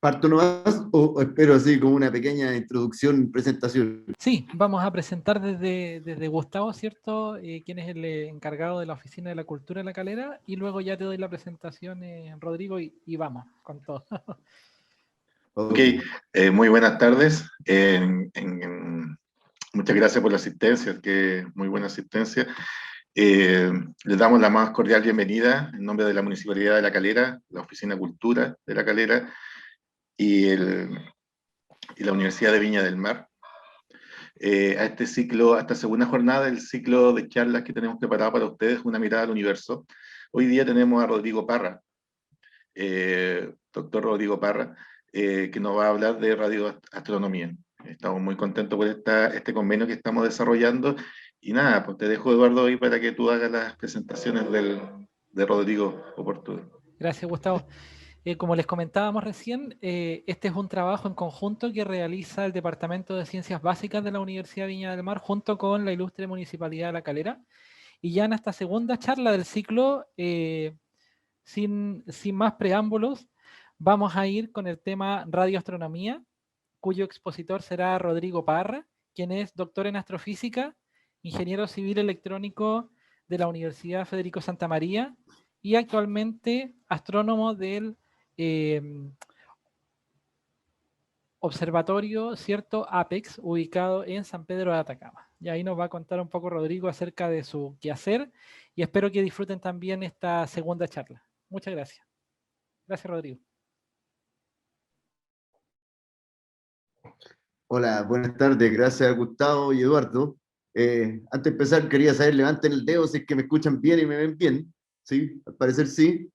¿Parto nomás o espero así como una pequeña introducción, presentación? Sí, vamos a presentar desde Gustavo, ¿cierto? Quién es el encargado de la Oficina de la Cultura de La Calera, y luego ya te doy la presentación, Rodrigo, y vamos con todo. Ok, Ok. muy buenas tardes. Muchas gracias por la asistencia, que muy buena asistencia. Les damos la más cordial bienvenida en nombre de la Municipalidad de La Calera, la Oficina de Cultura de La Calera y la Universidad de Viña del Mar, a este ciclo, a esta segunda jornada del ciclo de charlas que tenemos preparado para ustedes, Una mirada al universo. Hoy día tenemos a Rodrigo Parra, doctor Rodrigo Parra, que nos va a hablar de radioastronomía. Estamos muy contentos por este convenio que estamos desarrollando. Y nada, pues te dejo, Eduardo, ahí para que tú hagas las presentaciones de Rodrigo oportuno. Gracias, Gustavo. Como les comentábamos recién, este es un trabajo en conjunto que realiza el Departamento de Ciencias Básicas de la Universidad de Viña del Mar junto con la ilustre Municipalidad de La Calera. Y ya en esta segunda charla del ciclo, sin más preámbulos, vamos a ir con el tema radioastronomía, cuyo expositor será Rodrigo Parra, quien es doctor en astrofísica, ingeniero civil electrónico de la Universidad Federico Santa María y actualmente astrónomo del eh, observatorio, cierto, APEX, ubicado en San Pedro de Atacama. Y ahí nos va a contar un poco Rodrigo acerca de su quehacer y espero que disfruten también esta segunda charla. Muchas gracias. Gracias, Rodrigo. Hola, buenas tardes. Gracias, Gustavo y Eduardo. Antes de empezar, quería saber, levanten el dedo si es que me escuchan bien y me ven bien. ¿Sí? Al parecer sí.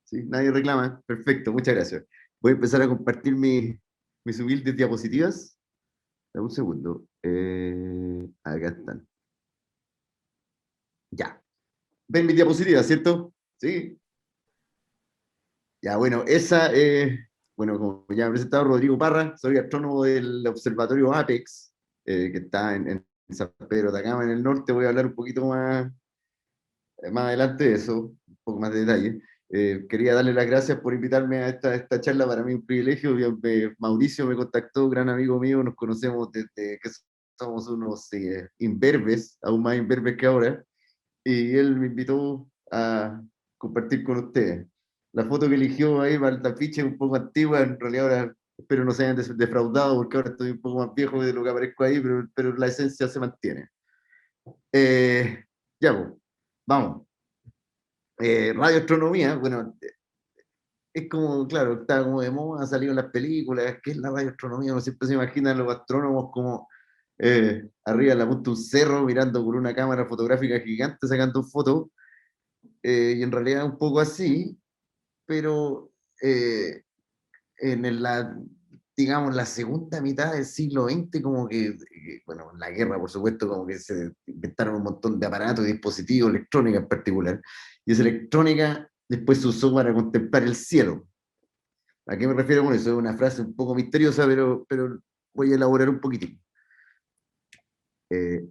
¿Sí? Nadie reclama. Perfecto, muchas gracias. Voy a empezar a compartir mis humildes diapositivas. Dame un segundo. Acá están. Ya. ¿Ven mis diapositivas, cierto? Sí. Ya, bueno, bueno, como ya he presentado, Rodrigo Parra, soy astrónomo del Observatorio APEX, que está en San Pedro de Atacama, en el norte. Voy a hablar un poquito más adelante de eso, un poco más de detalle. Quería darle las gracias por invitarme a esta charla, para mí un privilegio. Mauricio me contactó, gran amigo mío, nos conocemos desde que somos unos imberbes, aún más imberbes que ahora, y él me invitó a compartir con ustedes. La foto que eligió ahí para el afiche es un poco antigua, en realidad ahora espero no se hayan defraudado, porque ahora estoy un poco más viejo de lo que aparezco ahí, pero la esencia se mantiene. Eh, ya, pues, vamos. Radioastronomía, bueno, es como, claro, está como de moda, ha salido en las películas. ¿Qué es la radioastronomía? Uno siempre se imagina a los astrónomos como arriba en la punta de un cerro, mirando con una cámara fotográfica gigante, sacando fotos, y en realidad es un poco así, pero eh, la, digamos, la segunda mitad del siglo XX, como bueno, en la guerra, por supuesto, como que se inventaron un montón de aparatos y dispositivos, electrónica en particular, y esa electrónica después se usó para contemplar el cielo. ¿A qué me refiero con eso? Es una frase un poco misteriosa, pero voy a elaborar un poquitín.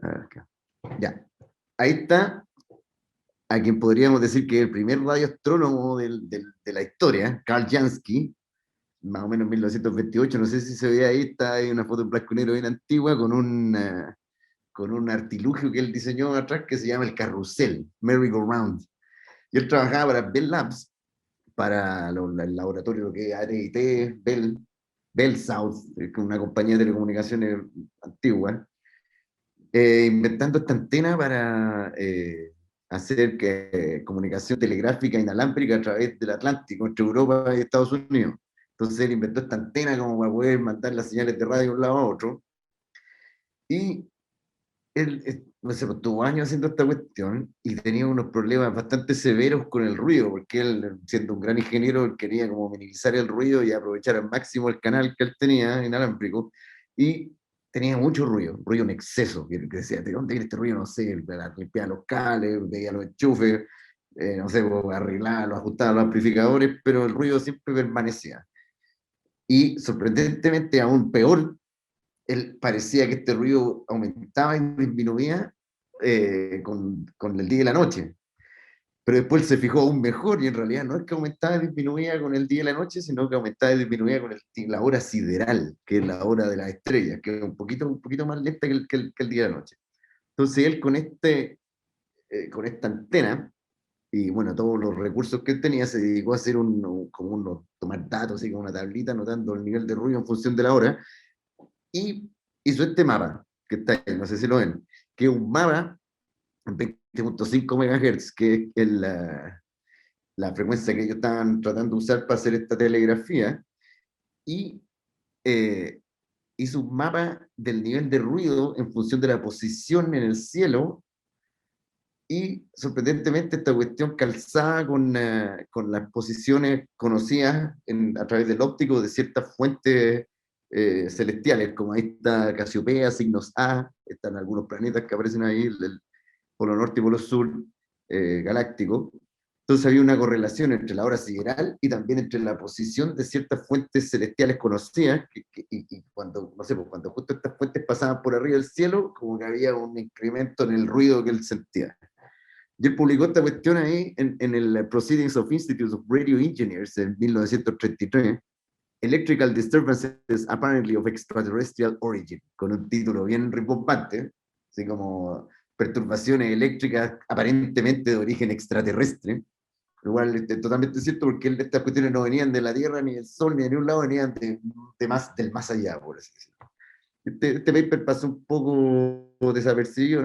Acá. Ya. Ahí está a quien podríamos decir que es el primer radioastrónomo de la historia, Karl Jansky, más o menos en 1928. No sé si se ve ahí, está ahí una foto en blanco y negro bien antigua, con un artilugio que él diseñó atrás que se llama el carrusel, merry-go-round. Y él trabajaba para Bell Labs, para el laboratorio que es AT&T, Bell South, una compañía de telecomunicaciones antigua, inventando esta antena para hacer comunicación telegráfica inalámbrica a través del Atlántico entre Europa y Estados Unidos. Entonces él inventó esta antena como para poder mandar las señales de radio de un lado a otro. Y él, no sé, pues, tuvo años haciendo esta cuestión y tenía unos problemas bastante severos con el ruido, porque él, siendo un gran ingeniero, él quería como minimizar el ruido y aprovechar al máximo el canal que él tenía inalámbrico, y tenía mucho ruido, ruido en exceso, que decía, ¿de dónde viene este ruido? No sé, limpiaba los cables, veía los enchufes, no sé, pues, arreglaba, los ajustaba los amplificadores, pero el ruido siempre permanecía. Y sorprendentemente, aún peor, él parecía que este ruido aumentaba y disminuía con el día y la noche. pero después se fijó aún mejor y en realidad no es que aumentaba y disminuía con el día y la noche, sino que aumentaba y disminuía con la hora sideral, que es la hora de las estrellas, que es un poquito más lenta que el día y la noche. Entonces él con esta antena, y bueno, todos los recursos que él tenía, se dedicó a hacer tomar datos, así como una tablita, anotando el nivel de ruido en función de la hora, y hizo este mapa, que está ahí, no sé si lo ven, que es un mapa en 20.5 MHz, que es la frecuencia que ellos estaban tratando de usar para hacer esta telegrafía, y hizo un mapa del nivel de ruido en función de la posición en el cielo, y sorprendentemente esta cuestión calzada con las posiciones conocidas a través del óptico de ciertas fuentes celestiales, como ahí está Casiopea, Signos A, están algunos planetas que aparecen ahí, el Polo Norte y Polo Sur galáctico. Entonces había una correlación entre la hora sideral y también entre la posición de ciertas fuentes celestiales conocidas, y cuando, no sé, pues, cuando justo estas fuentes pasaban por arriba del cielo, como que había un incremento en el ruido que él sentía. Y él publicó esta cuestión ahí en el Proceedings of Institutes of Radio Engineers en 1933, Electrical Disturbances Apparently of Extraterrestrial Origin, con un título bien rimbombante, así como perturbaciones eléctricas aparentemente de origen extraterrestre, lo cual es totalmente cierto porque estas cuestiones no venían de la Tierra, ni del Sol, ni de ningún lado, venían del más allá, por así decirlo. Este paper pasó un poco desapercibido,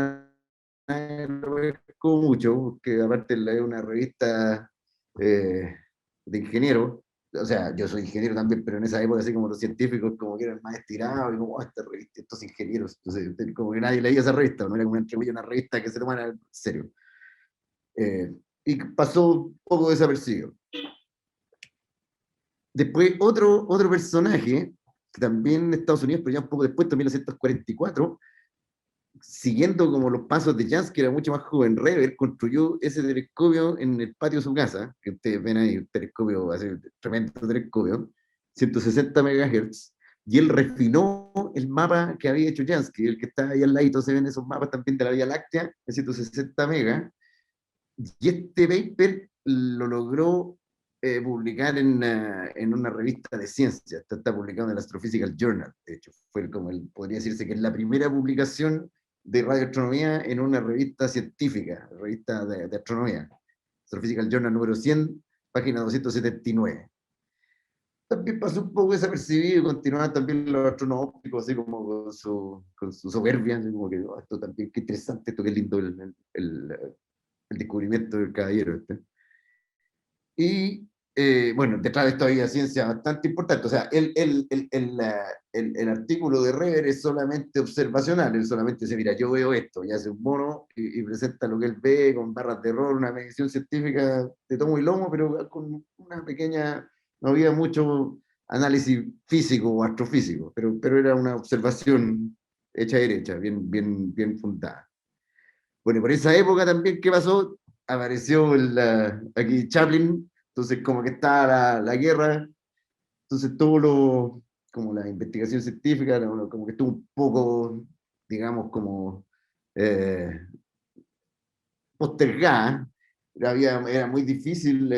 lo pescó mucho, porque aparte es una revista de ingenieros. O sea, yo soy ingeniero también, pero en esa época, así como los científicos, como que eran más estirados, y como, oh, esta revista, estos ingenieros. Entonces, como que nadie leía esa revista, no era como una revista que se tomara en serio. Y pasó un poco desapercibido. Después, otro personaje, que también en Estados Unidos, pero ya un poco después, en 1944, siguiendo como los pasos de Jansky, que era mucho más joven, Reber construyó ese telescopio en el patio de su casa, que ustedes ven ahí, un telescopio, así, un tremendo telescopio, 160 MHz, y él refinó el mapa que había hecho Jansky, el que está ahí al lado, se ven esos mapas también de la Vía Láctea, de 160 megas, y este paper lo logró publicar en una revista de ciencia, está publicado en el Astrophysical Journal, de hecho, fue como podría decirse que es la primera publicación de radioastronomía en una revista científica, revista de astronomía, Astrophysical Journal número 100, página 279. También pasó un poco desapercibido y continuaban también los astrónomos ópticos, así como con su soberbia, así como que, oh, esto también, qué interesante, esto qué lindo el descubrimiento del caballero este. Y bueno, detrás de esto había ciencia bastante importante. O sea, el artículo de Reber es solamente observacional, él solamente dice, mira, yo veo esto, y hace un mono y presenta lo que él ve con barras de error, una medición científica de tomo y lomo, pero con una pequeña, no había mucho análisis físico o astrofísico, pero era una observación hecha derecha, bien fundada. Bueno, por esa época también, ¿qué pasó? Apareció aquí Chaplin, entonces como que estaba la guerra, entonces como la investigación científica, como que estuvo un poco, digamos, como eh, postergada. Era muy difícil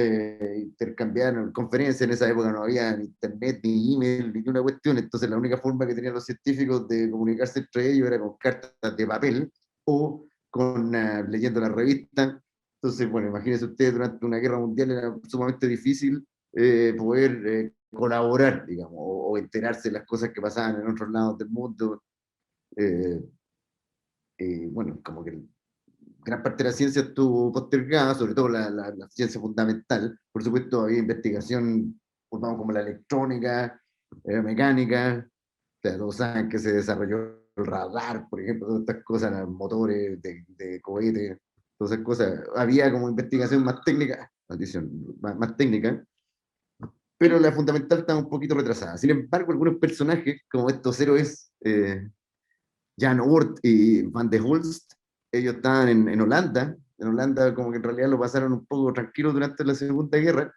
intercambiar conferencias, en esa época no había ni internet, ni email, ni ninguna cuestión, entonces la única forma que tenían los científicos de comunicarse entre ellos era con cartas de papel o leyendo la revista. Entonces, bueno, imagínense ustedes, durante una guerra mundial era sumamente difícil poder colaborar, digamos, o enterarse de las cosas que pasaban en otros lados del mundo. Eh, bueno, como que gran parte de la ciencia estuvo postergada, sobre todo la ciencia fundamental. Por supuesto, había investigación, vamos, como la electrónica, mecánica. O sea, todos saben que se desarrolló el radar, por ejemplo, todas estas cosas, los motores de cohetes, todas esas cosas. Había como investigación más técnica, maldición, más técnica, pero la fundamental estaba un poquito retrasada. Sin embargo, algunos personajes, como estos héroes, Jan Oort y Van de Holst, ellos estaban en Holanda. En Holanda como que en realidad lo pasaron un poco tranquilo durante la Segunda Guerra,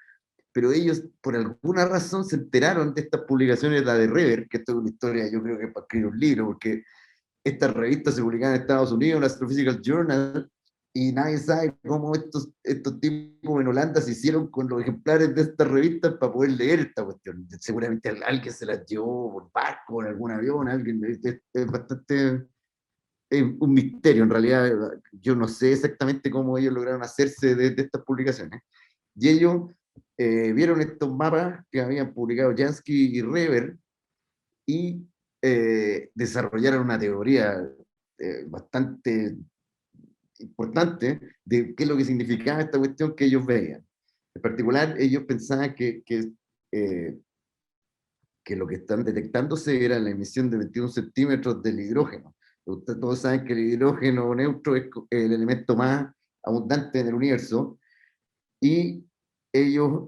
pero ellos por alguna razón se enteraron de estas publicaciones, la de Reber, que esto es una historia, yo creo que para escribir un libro, porque estas revistas se publicaban en Estados Unidos, la Astrophysical Journal, y nadie sabe cómo estos tipos en Holanda se hicieron con los ejemplares de estas revistas para poder leer esta cuestión. Seguramente alguien se las llevó por barco, en algún avión, alguien, es bastante un misterio en realidad. Yo no sé exactamente cómo ellos lograron hacerse de estas publicaciones. Y ellos vieron estos mapas que habían publicado Jansky y Reber y desarrollaron una teoría bastante importante de qué es lo que significaba esta cuestión que ellos veían. En particular, ellos pensaban que lo que están detectándose era la emisión de 21 centímetros del hidrógeno. Ustedes todos saben que el hidrógeno neutro es el elemento más abundante en el universo, y ellos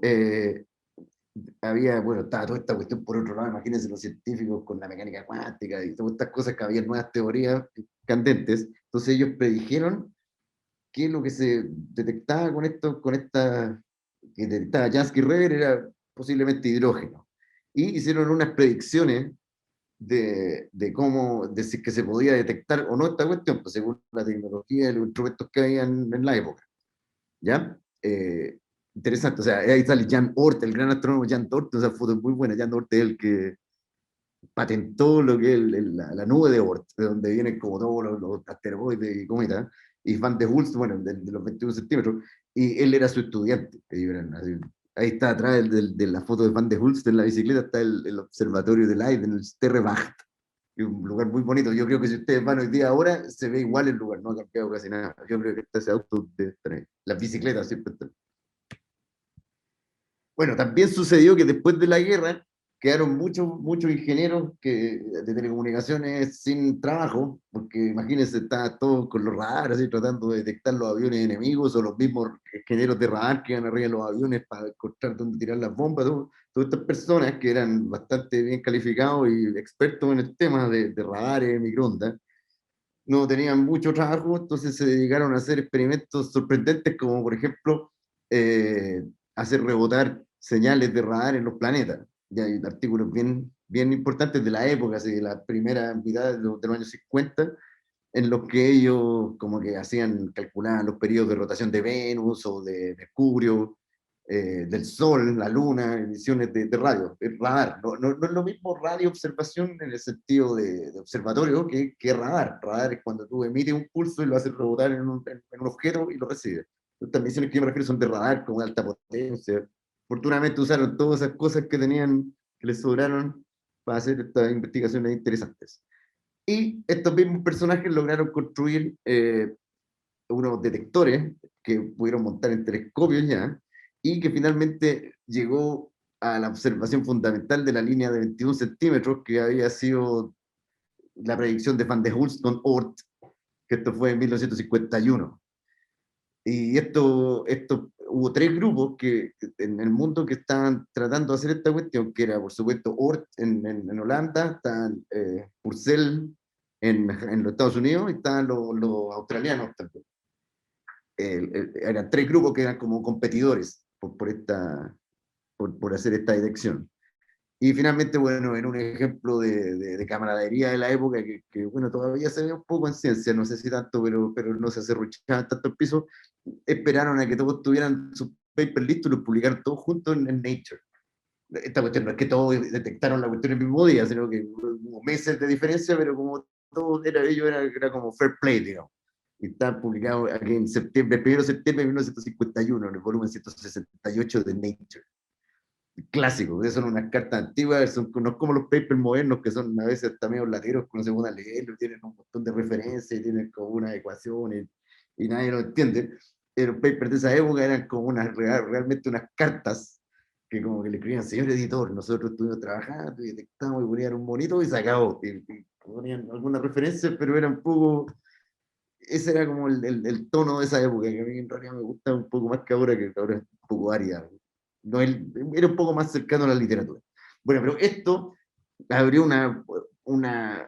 bueno, estaba toda esta cuestión por otro lado, imagínense los científicos con la mecánica cuántica y todas estas cosas, que había nuevas teorías candentes. Entonces ellos predijeron que lo que se detectaba que detectaba Jansky Reber era posiblemente hidrógeno. Y hicieron unas predicciones de cómo, de si que se podía detectar o no esta cuestión, pues según la tecnología y los instrumentos que había en la época. ¿Ya? Interesante, o sea, ahí sale Jan Oort, el gran astrónomo Jan Oort, esa foto es muy buena. Jan Oort es el que patentó lo que es la nube de Oort, de donde vienen como todos los asteroides y cometas, y Van de Hulst, bueno, de los 21 centímetros, y él era su estudiante. Ahí está atrás de la foto de Van de Hulst en la bicicleta, está el observatorio de Leiden, el Sterrenwacht, un lugar muy bonito. Yo creo que si ustedes van hoy día ahora, se ve igual el lugar, no ha cambiado casi nada. Yo creo que está ese auto de estar ahí. Las bicicletas siempre están. Bueno, también sucedió que después de la guerra quedaron muchos ingenieros de telecomunicaciones sin trabajo, porque imagínense, estaban todos con los radares así, tratando de detectar los aviones enemigos, o los mismos ingenieros de radar que iban arriba de los aviones para encontrar dónde tirar las bombas. Todas estas personas que eran bastante bien calificados y expertos en el tema de radares, microondas, no tenían mucho trabajo, entonces se dedicaron a hacer experimentos sorprendentes, como por ejemplo hacer rebotar señales de radar en los planetas. Ya hay artículos bien importantes de la época, así, de la primera mitad de los años 50, en los que ellos como que calculaban los periodos de rotación de Venus o de Mercurio, del Sol, la Luna, emisiones de radio, radar. No es lo mismo radio observación en el sentido de observatorio que radar. Radar es cuando tú emites un pulso y lo haces rebotar en un objeto y lo recibes. Estas misiones que yo me refiero son de radar con alta potencia. Afortunadamente usaron todas esas cosas que les sobraron para hacer estas investigaciones interesantes. Y estos mismos personajes lograron construir unos detectores que pudieron montar en telescopios ya, y que finalmente llegó a la observación fundamental de la línea de 21 centímetros, que había sido la predicción de Van de Hulst con Oort, que esto fue en 1951. Y hubo tres grupos en el mundo que estaban tratando de hacer esta cuestión, que era, por supuesto, Oort en Holanda, estaban Purcell en los Estados Unidos, y estaban los australianos también. Eran tres grupos que eran como competidores por hacer esta detección. Y finalmente, bueno, en un ejemplo de camaradería de la época, bueno, todavía se ve un poco en ciencia, no sé si tanto, pero no se acerruchaban tanto el piso, esperaron a que todos tuvieran sus papers listos y los publicaron todos juntos en Nature. Esta cuestión no es que todos detectaron la cuestión el mismo día, sino que hubo meses de diferencia, pero como todos era como fair play, digamos. Y está publicado aquí en septiembre, el 1 de septiembre de 1951, en el volumen 168 de Nature. Clásico, son unas cartas antiguas, no es como los papers modernos, que son a veces también lateros que no se pueden leer, tienen un montón de referencias, tienen como una ecuación y nadie lo entiende. Los papers de esa época eran como realmente unas cartas que como que le escribían: señor editor, nosotros estuvimos trabajando y detectamos, y ponían un monito y se acabó. Y ponían alguna referencia, pero era un poco, ese era como el tono de esa época, que a mí en realidad me gusta un poco más que ahora es un poco árida. No, era un poco más cercano a la literatura. Bueno, pero esto abrió una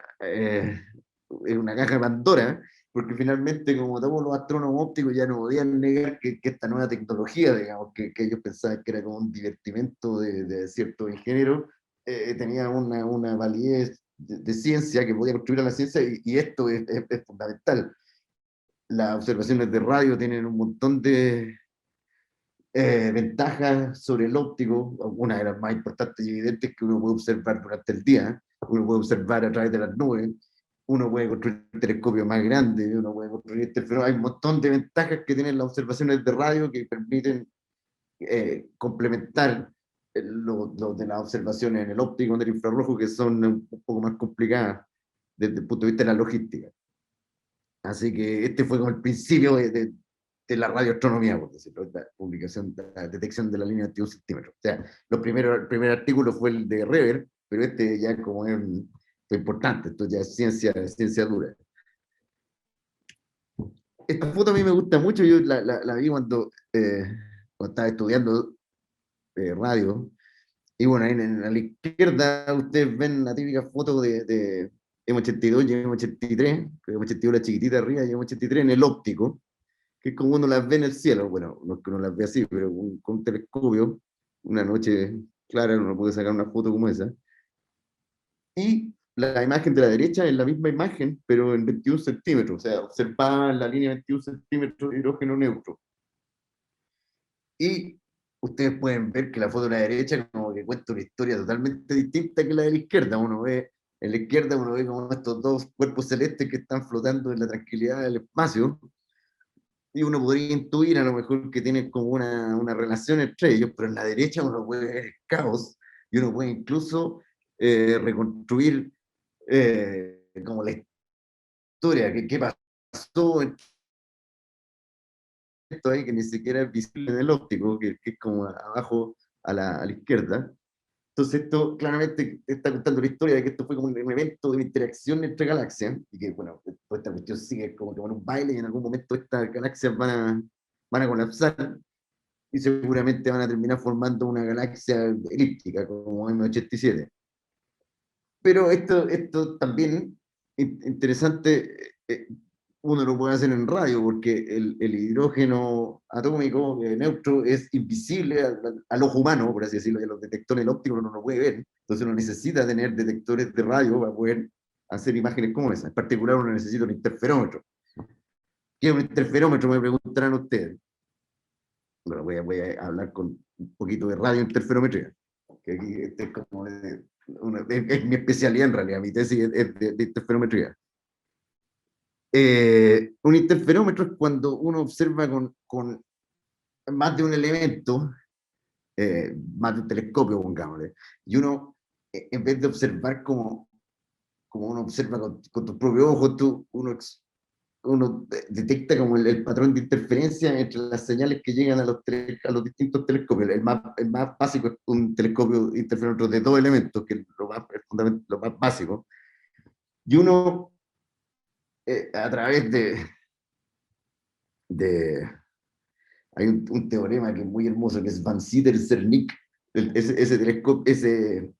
caja de Pandora, porque finalmente, como todos los astrónomos ópticos ya no podían negar que esta nueva tecnología, digamos, que ellos pensaban que era como un divertimento de ciertos ingenieros, tenía una validez de ciencia, que podía contribuir a la ciencia, y esto es fundamental. las observaciones de radio tienen un montón de ventajas sobre el óptico. Una de las más importantes y evidentes es que uno puede observar durante el día, uno puede observar a través de las nubes, uno puede construir telescopios más grandes, uno puede construir interferometros. Hay un montón de ventajas que tienen las observaciones de radio que permiten complementar lo de las observaciones en el óptico, en el infrarrojo, que son un poco más complicadas desde el punto de vista de la logística. Así que este fue como el principio de la radioastronomía, por decirlo, la publicación, la detección de la línea de 21 centímetros. O sea, el primer artículo fue el de Rever, pero este ya como es importante, esto ya es ciencia dura. Esta foto a mí me gusta mucho, yo la vi cuando estaba estudiando radio, y bueno, ahí a la izquierda ustedes ven la típica foto de M82 y M83, M82 la chiquitita arriba y M83 en el óptico, que es como uno las ve en el cielo. Bueno, no es que uno las ve así, pero con un telescopio, una noche clara, uno puede sacar una foto como esa. Y la imagen de la derecha es la misma imagen, pero en 21 centímetros, o sea, observaba la línea 21 centímetros de hidrógeno neutro. Y ustedes pueden ver que la foto de la derecha como que cuenta una historia totalmente distinta que la de la izquierda. Uno ve, en la izquierda uno ve como estos dos cuerpos celestes que están flotando en la tranquilidad del espacio, y uno podría intuir a lo mejor que tienen como una relación entre ellos, pero en la derecha uno puede ver el caos, y uno puede incluso reconstruir como la historia, qué pasó en esto ahí que ni siquiera es visible en el óptico, que es como abajo a la izquierda. Entonces esto claramente está contando la historia de que esto fue como un evento de una interacción entre galaxias, y que bueno, toda esta cuestión sigue como que van un baile y en algún momento estas galaxias van a colapsar y seguramente van a terminar formando una galaxia elíptica como M87. Pero esto también interesante, uno lo puede hacer en radio, porque el hidrógeno atómico neutro es invisible al ojo humano, por así decirlo, y los detectores ópticos uno no lo puede ver. Entonces uno necesita tener detectores de radio para poder hacer imágenes como esa. En particular uno necesita un interferómetro. ¿Qué es un interferómetro? Me preguntarán ustedes. Bueno, voy a hablar con un poquito de radiointerferometría, que aquí este es como es mi especialidad en realidad, mi tesis es de interferometría. Un interferómetro es cuando uno observa con más de un elemento, más de un telescopio, pongámosle, y uno, en vez de observar como uno observa con tus propios ojos, uno detecta como el patrón de interferencia entre las señales que llegan a los distintos telescopios. El más básico es un telescopio interferómetro de dos elementos, que es lo más básico. Y uno, a través de hay un teorema que es muy hermoso, que es Van Sitter-Cernik, ese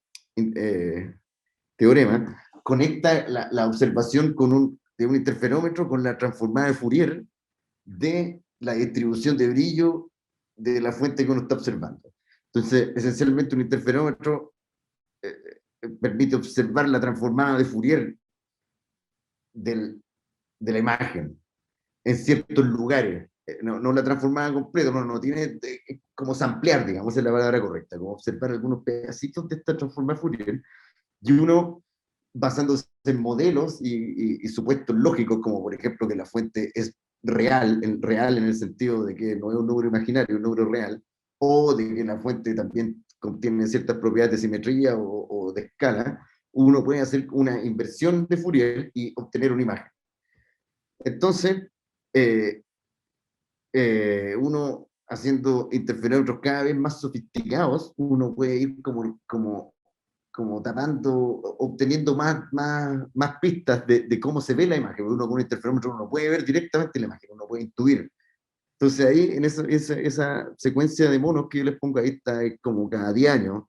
teorema, conecta la observación de un interferómetro con la transformada de Fourier de la distribución de brillo de la fuente que uno está observando. Entonces, esencialmente un interferómetro permite observar la transformada de Fourier de la imagen en ciertos lugares. No la transformada completa, no tiene como samplear, digamos, es la palabra correcta, como observar algunos pedacitos de esta transformada Fourier, y uno, basándose en modelos y supuestos lógicos, como por ejemplo que la fuente es real en el sentido de que no es un número imaginario, es un número real, o de que la fuente también contiene ciertas propiedades de simetría o de escala, uno puede hacer una inversión de Fourier y obtener una imagen. Entonces, eh, uno haciendo interferómetros cada vez más sofisticados, uno puede ir como tapando, obteniendo más pistas de cómo se ve la imagen. Uno con un interferómetro uno no puede ver directamente la imagen, uno puede intuir. Entonces ahí, en esa secuencia de monos que yo les pongo ahí, está como cada 10 años,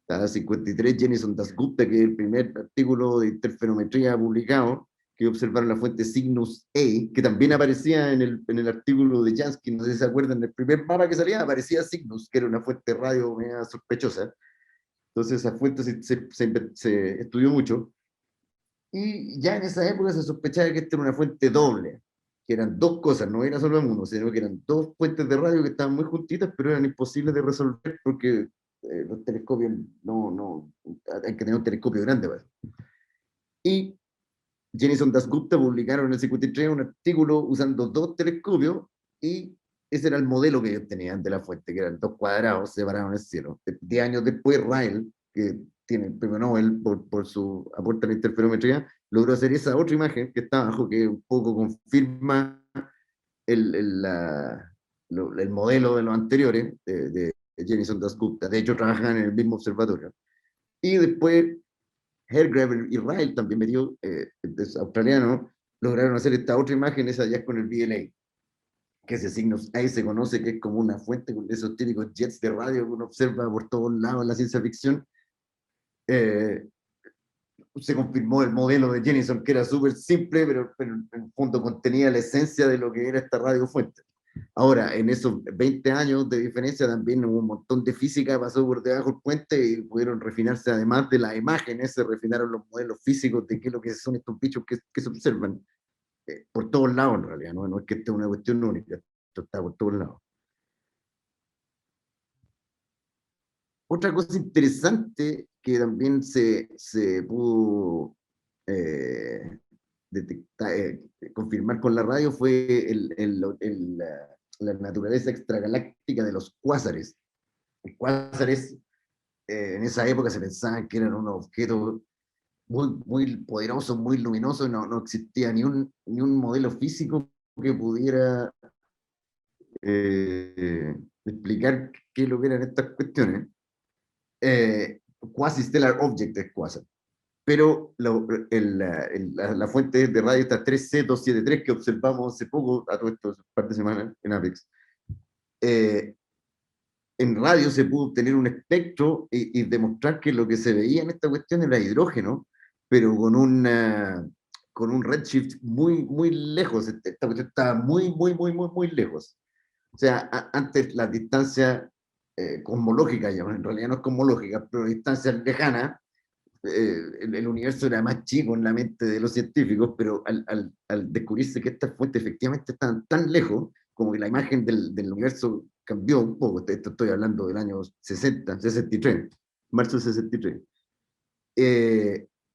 está 53 Jenison Dasgupta, que es el primer artículo de interferometría publicado, que observaron la fuente Cygnus A, que también aparecía en el artículo de Jansky, no sé si se acuerdan, el primer mapa que salía aparecía Cygnus, que era una fuente radio media sospechosa. Entonces esa fuente se estudió mucho, y ya en esa época se sospechaba que esta era una fuente doble. que eran dos cosas, no era solo uno, sino que eran dos fuentes de radio que estaban muy juntitas, pero eran imposibles de resolver porque los telescopios hay que tener un telescopio grande para eso. Y Jenison Dasgupta publicaron en el 53 un artículo usando dos telescopios y ese era el modelo que ellos tenían de la fuente, que eran dos cuadrados separados en el cielo. 10 años después, Ryle, que tiene el premio Nobel por su aporte a la interferometría, logró hacer esa otra imagen que está abajo, que un poco confirma el, el, la, el modelo de los anteriores, de Jenison Dasgupta. De hecho, trabajan en el mismo observatorio. Y después Hargreaves y Ryle también metió, australiano, lograron hacer esta otra imagen, esa ya con el VLA, que ese signo ahí se conoce que es como una fuente con esos típicos jets de radio que uno observa por todos lados en la ciencia ficción. Se confirmó el modelo de Jenison, que era súper simple, pero en el fondo contenía la esencia de lo que era esta radiofuente. Ahora, en esos 20 años de diferencia también hubo un montón de física, pasó por debajo del puente y pudieron refinarse, además de las imágenes, se refinaron los modelos físicos de qué es lo que son estos bichos que se observan por todos lados en realidad, no es que esté una cuestión única, esto está por todos lados. Otra cosa interesante que también se pudo eh, detectar, confirmar con la radio fue la naturaleza extragaláctica de los cuásares. Los cuásares en esa época se pensaban que eran unos objetos muy poderosos, muy luminosos, no existía ni un modelo físico que pudiera explicar qué es lo que eran estas cuestiones. Quasi-stellar object es quasar. Pero la fuente de radio está 3C273 que observamos hace poco, a todo esto, un par de semanas, en Apex. En radio se pudo obtener un espectro y demostrar que lo que se veía en esta cuestión era hidrógeno, pero con un redshift muy lejos. Esta cuestión estaba muy lejos. O sea, antes las distancias cosmológicas, en realidad no es cosmológica, pero distancias lejanas, el universo era más chico en la mente de los científicos, pero al descubrirse que estas fuentes efectivamente estaban tan lejos, como que la imagen del universo cambió un poco. Esto estoy hablando del año 60, 63, marzo 63.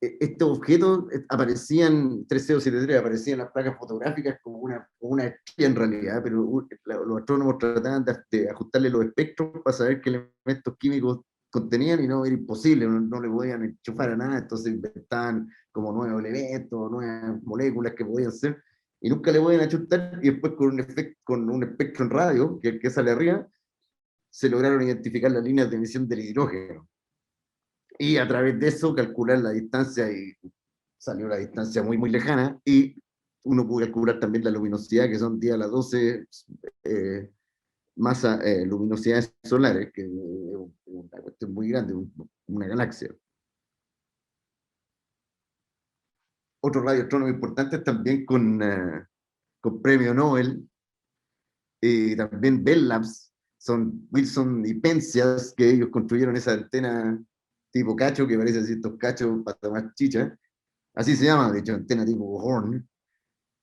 Estos objetos aparecían, 3C273, aparecían en las placas fotográficas como una estrella en realidad, pero los astrónomos trataban de ajustarle los espectros para saber qué elementos químicos contenían y no era imposible, no le podían enchufar a nada, entonces inventaban como nuevos elementos, nuevas moléculas que podían ser, y nunca le podían ajustar, y después con un espectro en radio, que es el que sale arriba, se lograron identificar las líneas de emisión del hidrógeno y a través de eso calcular la distancia y salió la distancia muy lejana y uno pudo calcular también la luminosidad que son 10 a la 12 luminosidades solares, que es una cuestión muy grande, una galaxia. Otro radioastrónomo importante también con premio Nobel y también Bell Labs, son Wilson y Penzias, que ellos construyeron esa antena tipo cacho, que parece así estos cachos para tomar chicha, así se llama, de hecho, antena tipo Horn,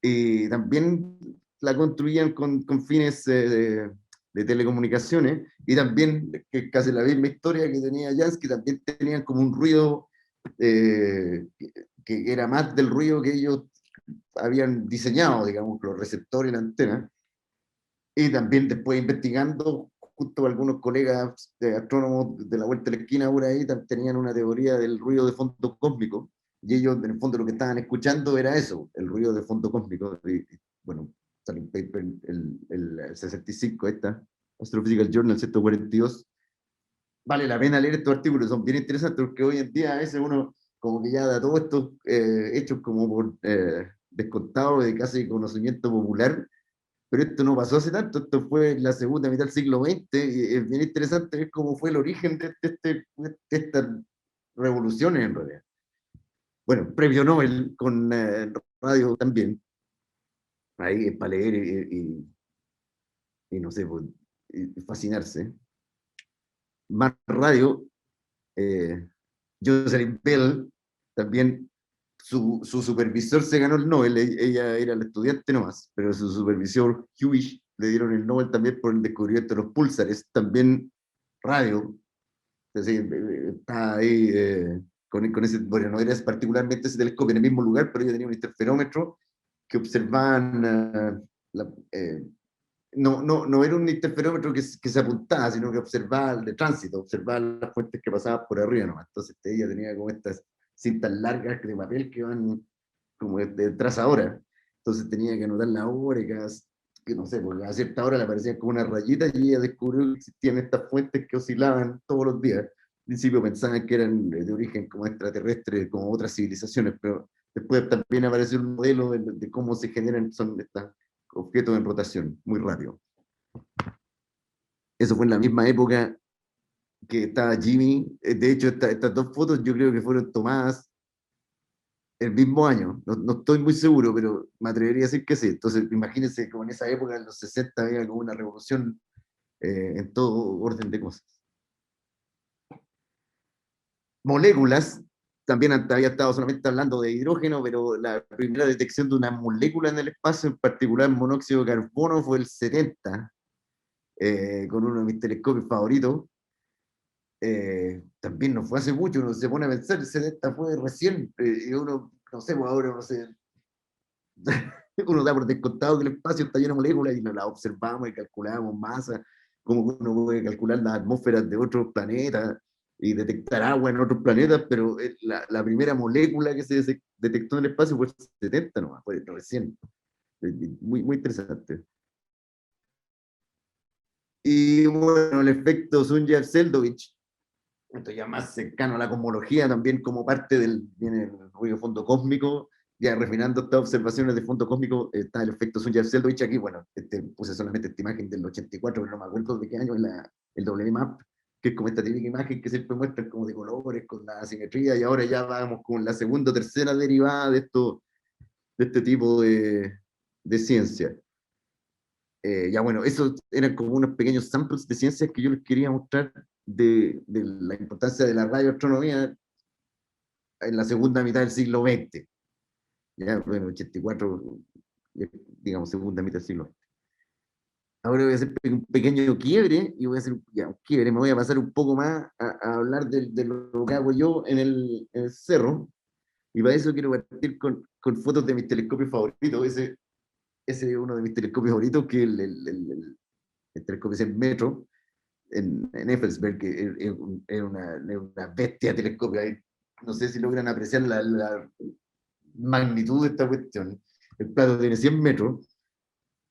y también la construían con fines de telecomunicaciones, y también, que es casi la misma historia que tenía Jansky, también tenían como un ruido que era más del ruido que ellos habían diseñado, digamos, los receptores y la antena, y también después investigando, justo algunos colegas astrónomos de la vuelta de la esquina por ahí tenían una teoría del ruido de fondo cósmico, y ellos en el fondo lo que estaban escuchando era eso, el ruido de fondo cósmico. Bueno, salió un paper el 65, esta, Astrophysical Journal 142. Vale la pena leer estos artículos, son bien interesantes porque hoy en día a veces uno como que ya da todos estos hechos como por descontado de casi conocimiento popular, pero esto no pasó hace tanto, esto fue en la segunda mitad del siglo XX, y es bien interesante ver cómo fue el origen de estas revoluciones en realidad. Bueno, premio Nobel con radio también, ahí es para leer y no sé, pues, y fascinarse. Más radio, Jocelyn Bell, también su supervisor se ganó el Nobel, ella era la estudiante nomás, pero su supervisor, Hewish, le dieron el Nobel también por el descubrimiento de los púlsares, también radio. Entonces, está ahí con ese, bueno, no era particularmente ese telescopio en el mismo lugar, pero ella tenía un interferómetro que observaban, no era un interferómetro que se apuntaba, sino que observaba el de tránsito, observaba las fuentes que pasaban por arriba nomás. Entonces ella tenía como estas cintas largas de papel que van como de trazadora. Entonces tenía que anotar las horas, que no sé, porque a cierta hora le aparecían como unas rayitas y ella descubrió que existían estas fuentes que oscilaban todos los días. Al principio pensaban que eran de origen como extraterrestre, como otras civilizaciones, pero después también apareció un modelo de cómo se generan son estas objetos en rotación, muy rápido. Eso fue en la misma época que estaba Jimmy. De hecho, estas dos fotos yo creo que fueron tomadas el mismo año. No estoy muy seguro, pero me atrevería a decir que sí. Entonces, imagínense como en esa época, en los 60, había como una revolución en todo orden de cosas. Moléculas, también había estado solamente hablando de hidrógeno, pero la primera detección de una molécula en el espacio, en particular monóxido de carbono, fue el 70, con uno de mis telescopios favoritos. También no fue hace mucho, uno se pone a pensar, el 70 fue recién, y uno, no sé, pues ahora no sé, uno da por descontado que el espacio está lleno de moléculas y la observamos y calculamos masa, como uno puede calcular las atmósferas de otros planetas y detectar agua en otros planetas, pero la primera molécula que se detectó en el espacio fue el 70 nomás, fue recién. Muy, muy interesante. Y bueno, el efecto Sunyaev-Seldovich, esto ya más cercano a la cosmología, también como parte viene el ruido fondo cósmico, ya refinando estas observaciones de fondo cósmico, está el efecto Sunyaev-Seldovich aquí, bueno, puse solamente esta imagen del 84, pero no me acuerdo de qué año es el WMAP, que es como esta típica imagen que siempre muestran como de colores, con la asimetría, y ahora ya vamos con la segunda o tercera derivada de este tipo de ciencia. Ya bueno, esos eran como unos pequeños samples de ciencias que yo les quería mostrar de la importancia de la radioastronomía en la segunda mitad del siglo XX. Ya, bueno, 84, digamos, segunda mitad del siglo XX. Ahora voy a hacer un pequeño quiebre y voy a hacer ya, un quiebre, me voy a pasar un poco más a hablar de lo que hago yo en el cerro, y para eso quiero partir con fotos de mis telescopios favoritos. Ese es uno de mis telescopios favoritos, que es el telescopio es el Metro, en Effelsberg, que es una bestia telescopio. Ahí, no sé si logran apreciar la magnitud de esta cuestión. El plato tiene 100 metros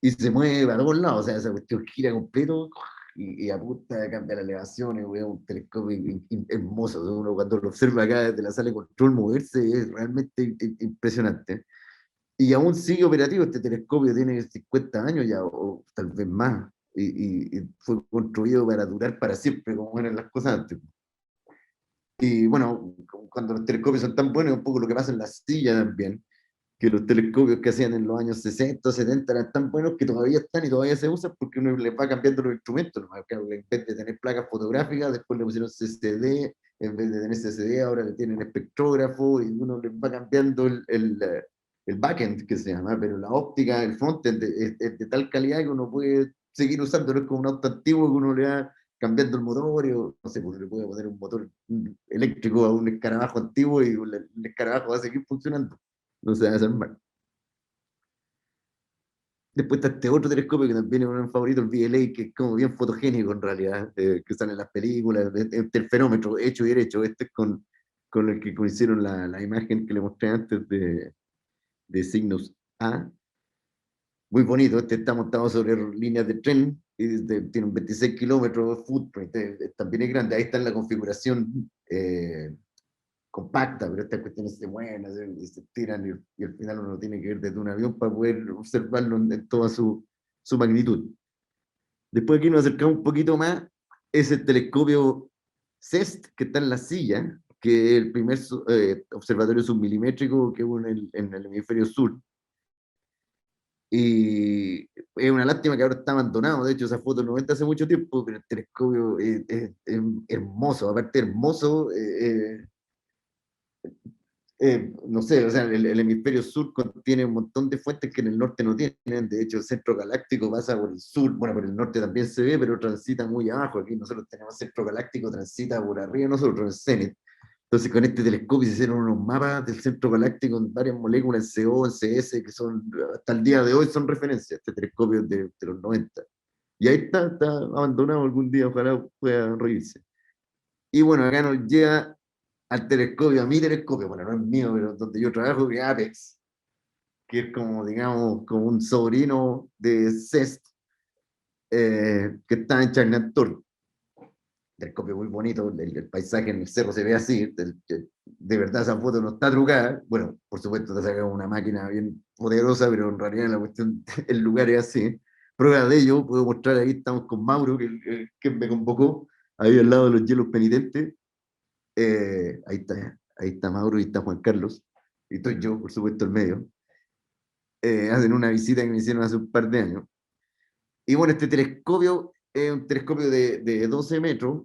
y se mueve a todos lados, o sea, esa cuestión gira completo y apunta, cambia la elevación, es un telescopio hermoso. Uno cuando lo observa acá desde la sala de control moverse es realmente impresionante. Y aún sigue operativo, este telescopio tiene 50 años ya, o tal vez más, y fue construido para durar para siempre, como eran las cosas antes. Y bueno, cuando los telescopios son tan buenos, es un poco lo que pasa en la silla también, que los telescopios que hacían en los años 60, 70 eran tan buenos que todavía están y todavía se usan, porque uno les va cambiando los instrumentos. ¿No? En vez de tener placas fotográficas, después le pusieron CCD, en vez de tener CCD ahora le tienen espectrógrafo, y uno les va cambiando el backend, que se llama, pero la óptica, el frontend es de tal calidad que uno puede seguir usándolo. Es como un auto antiguo que uno le va cambiando el motor, o no sé, pues le puede poner un motor eléctrico a un escarabajo antiguo y el escarabajo va a seguir funcionando, no se va a hacer mal. Después está este otro telescopio que también es un favorito, el VLA, que es como bien fotogénico en realidad, que sale en las películas, interferómetro hecho y derecho. Este es con el que hicieron la imagen que le mostré antes de Cygnus A. Muy bonito, este está montado sobre líneas de tren, y tiene un 26 kilómetros de footprint, también es grande. Ahí está en la configuración compacta, pero estas cuestiones se mueven, se tiran, y al final uno tiene que ir desde un avión para poder observarlo en toda su magnitud. Después aquí nos acercamos un poquito más, es el telescopio CEST, que está en la silla, que es el primer observatorio submilimétrico que hubo en el hemisferio sur. Y es una lástima que ahora está abandonado. De hecho, esa foto no vende hace mucho tiempo, pero el telescopio es hermoso, aparte hermoso. no sé, o sea, el hemisferio sur contiene un montón de fuentes que en el norte no tienen. De hecho, el centro galáctico pasa por el sur, bueno, por el norte también se ve, pero transita muy abajo. Aquí nosotros tenemos centro galáctico, transita por arriba nosotros, el cenit. Entonces, con este telescopio se hicieron unos mapas del centro galáctico en varias moléculas, en CO, en CS, que son, hasta el día de hoy, son referencias. Este telescopio es de los 90. Y ahí está abandonado algún día, ojalá pueda reírse. Y bueno, acá nos llega al telescopio, a mi telescopio, bueno, no es mío, pero donde yo trabajo, que es Apex, que es como, digamos, como un sobrino de CEST, que está en Chagnantor. Telescopio muy bonito, el paisaje en el cerro se ve así, de verdad esa foto no está trucada, bueno, por supuesto te saca una máquina bien poderosa, pero en realidad la cuestión, el lugar es así. Prueba de ello, puedo mostrar, ahí estamos con Mauro, que me convocó, ahí al lado de los hielos penitentes. Ahí está Mauro y está Juan Carlos, y estoy yo, por supuesto, en medio. Hacen una visita que me hicieron hace un par de años. Y bueno, este telescopio es un telescopio de 12 metros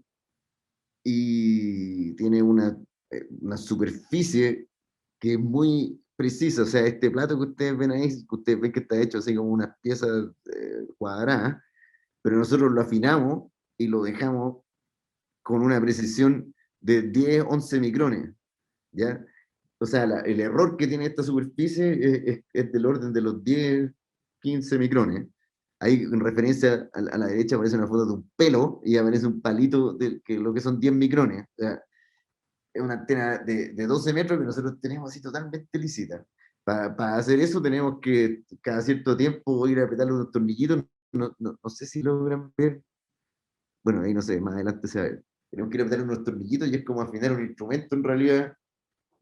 y tiene una superficie que es muy precisa. O sea, este plato que ustedes ven ahí, que ustedes ven que está hecho así como unas piezas cuadradas, pero nosotros lo afinamos y lo dejamos con una precisión de 10, 11 micrones, ¿ya? O sea, el error que tiene esta superficie es del orden de los 10, 15 micrones. Ahí en referencia a la derecha aparece una foto de un pelo y aparece un palito de que lo que son 10 micrones. O sea, es una antena de 12 metros que nosotros tenemos así totalmente lícita. Para hacer eso tenemos que cada cierto tiempo ir a apretarle unos tornillitos. No sé si logran ver. Bueno, ahí no sé, más adelante se va a ver. Tenemos que ir a apretarle unos tornillitos y es como afinar un instrumento en realidad.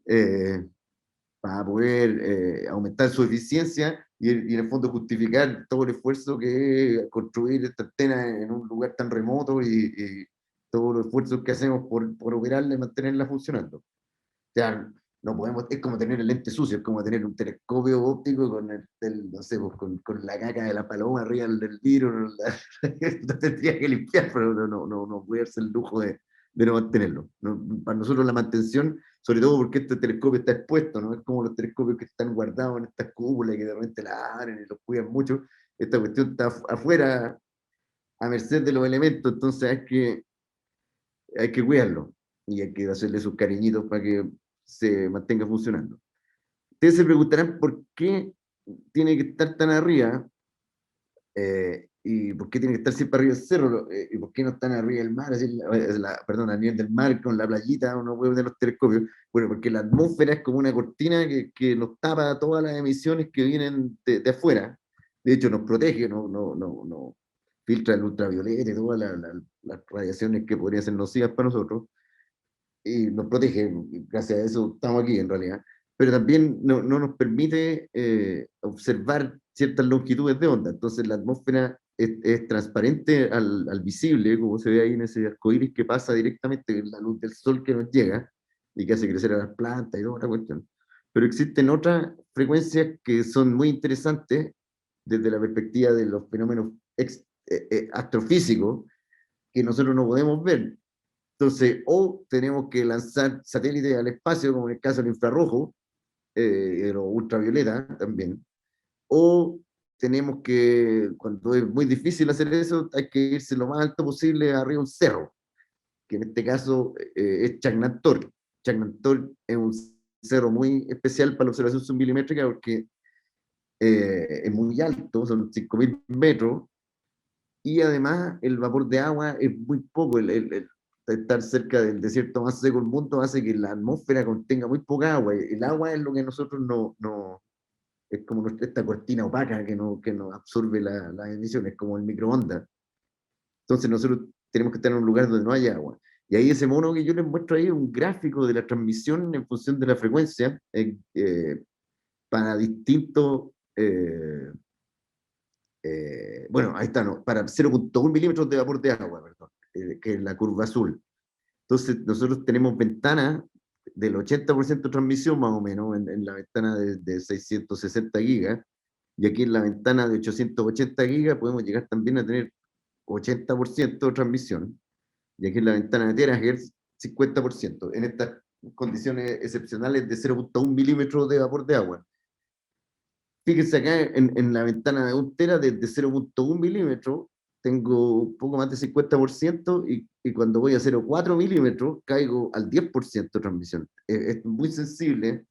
eh, para poder aumentar su eficiencia y en el fondo justificar todo el esfuerzo que es construir esta antena en un lugar tan remoto y todos los esfuerzos que hacemos por operarla y mantenerla funcionando. O sea, no podemos, es como tener el lente sucio, es como tener un telescopio óptico con no sé, pues, con la caca de la paloma arriba del vidrio, no tendría que limpiar, pero no puede darse el lujo de no mantenerlo. No, para nosotros la mantención, sobre todo porque este telescopio está expuesto, no es como los telescopios que están guardados en estas cúpulas que de repente la abren y los cuidan mucho. Esta cuestión está afuera a merced de los elementos, entonces hay que cuidarlo y hay que hacerle sus cariñitos para que se mantenga funcionando. Ustedes se preguntarán por qué tiene que estar tan arriba y por qué tiene que estar siempre arriba del cerro y por qué no están arriba del mar, así, perdón, a nivel del mar con la playita, uno puede ver los telescopios. Bueno, porque la atmósfera es como una cortina que nos tapa todas las emisiones que vienen de afuera. De hecho, nos protege, no filtra el ultravioleta y todas las radiaciones que podrían ser nocivas para nosotros y nos protege, gracias a eso estamos aquí en realidad, pero también no nos permite observar ciertas longitudes de onda, entonces la atmósfera es transparente al visible, como se ve ahí en ese arcoíris que pasa directamente en la luz del sol que nos llega y que hace crecer a las plantas y toda la cuestión. Pero existen otras frecuencias que son muy interesantes desde la perspectiva de los fenómenos astrofísicos que nosotros no podemos ver. Entonces, o tenemos que lanzar satélites al espacio, como en el caso del infrarrojo, o ultravioleta también, o tenemos que, cuando es muy difícil hacer eso, hay que irse lo más alto posible arriba de un cerro, que en este caso es Chagnantor. Chagnantor es un cerro muy especial para la observación submilimétrica porque es muy alto, son 5.000 metros, y además el vapor de agua es muy poco, estar cerca del desierto más seco del mundo hace que la atmósfera contenga muy poca agua. El agua es lo que nosotros no es como esta cortina opaca que no absorbe las emisiones, como el microondas. Entonces nosotros tenemos que estar en un lugar donde no haya agua. Y ahí ese mono que yo les muestro ahí es un gráfico de la transmisión en función de la frecuencia para distintos bueno, ahí está, no, para 0.1 milímetros de vapor de agua, perdón, que es la curva azul. Entonces, nosotros tenemos ventanas del 80% de transmisión más o menos en la ventana de 660 gigas, y aquí en la ventana de 880 gigas podemos llegar también a tener 80% de transmisión, y aquí en la ventana de terahertz, 50%. En estas condiciones excepcionales de 0,1 milímetros de vapor de agua. Fíjense acá en la ventana de 1 tera, desde 0,1 milímetros, tengo un poco más de 50%, y cuando voy a 0,4 milímetros, caigo al 10% de transmisión. Es muy sensible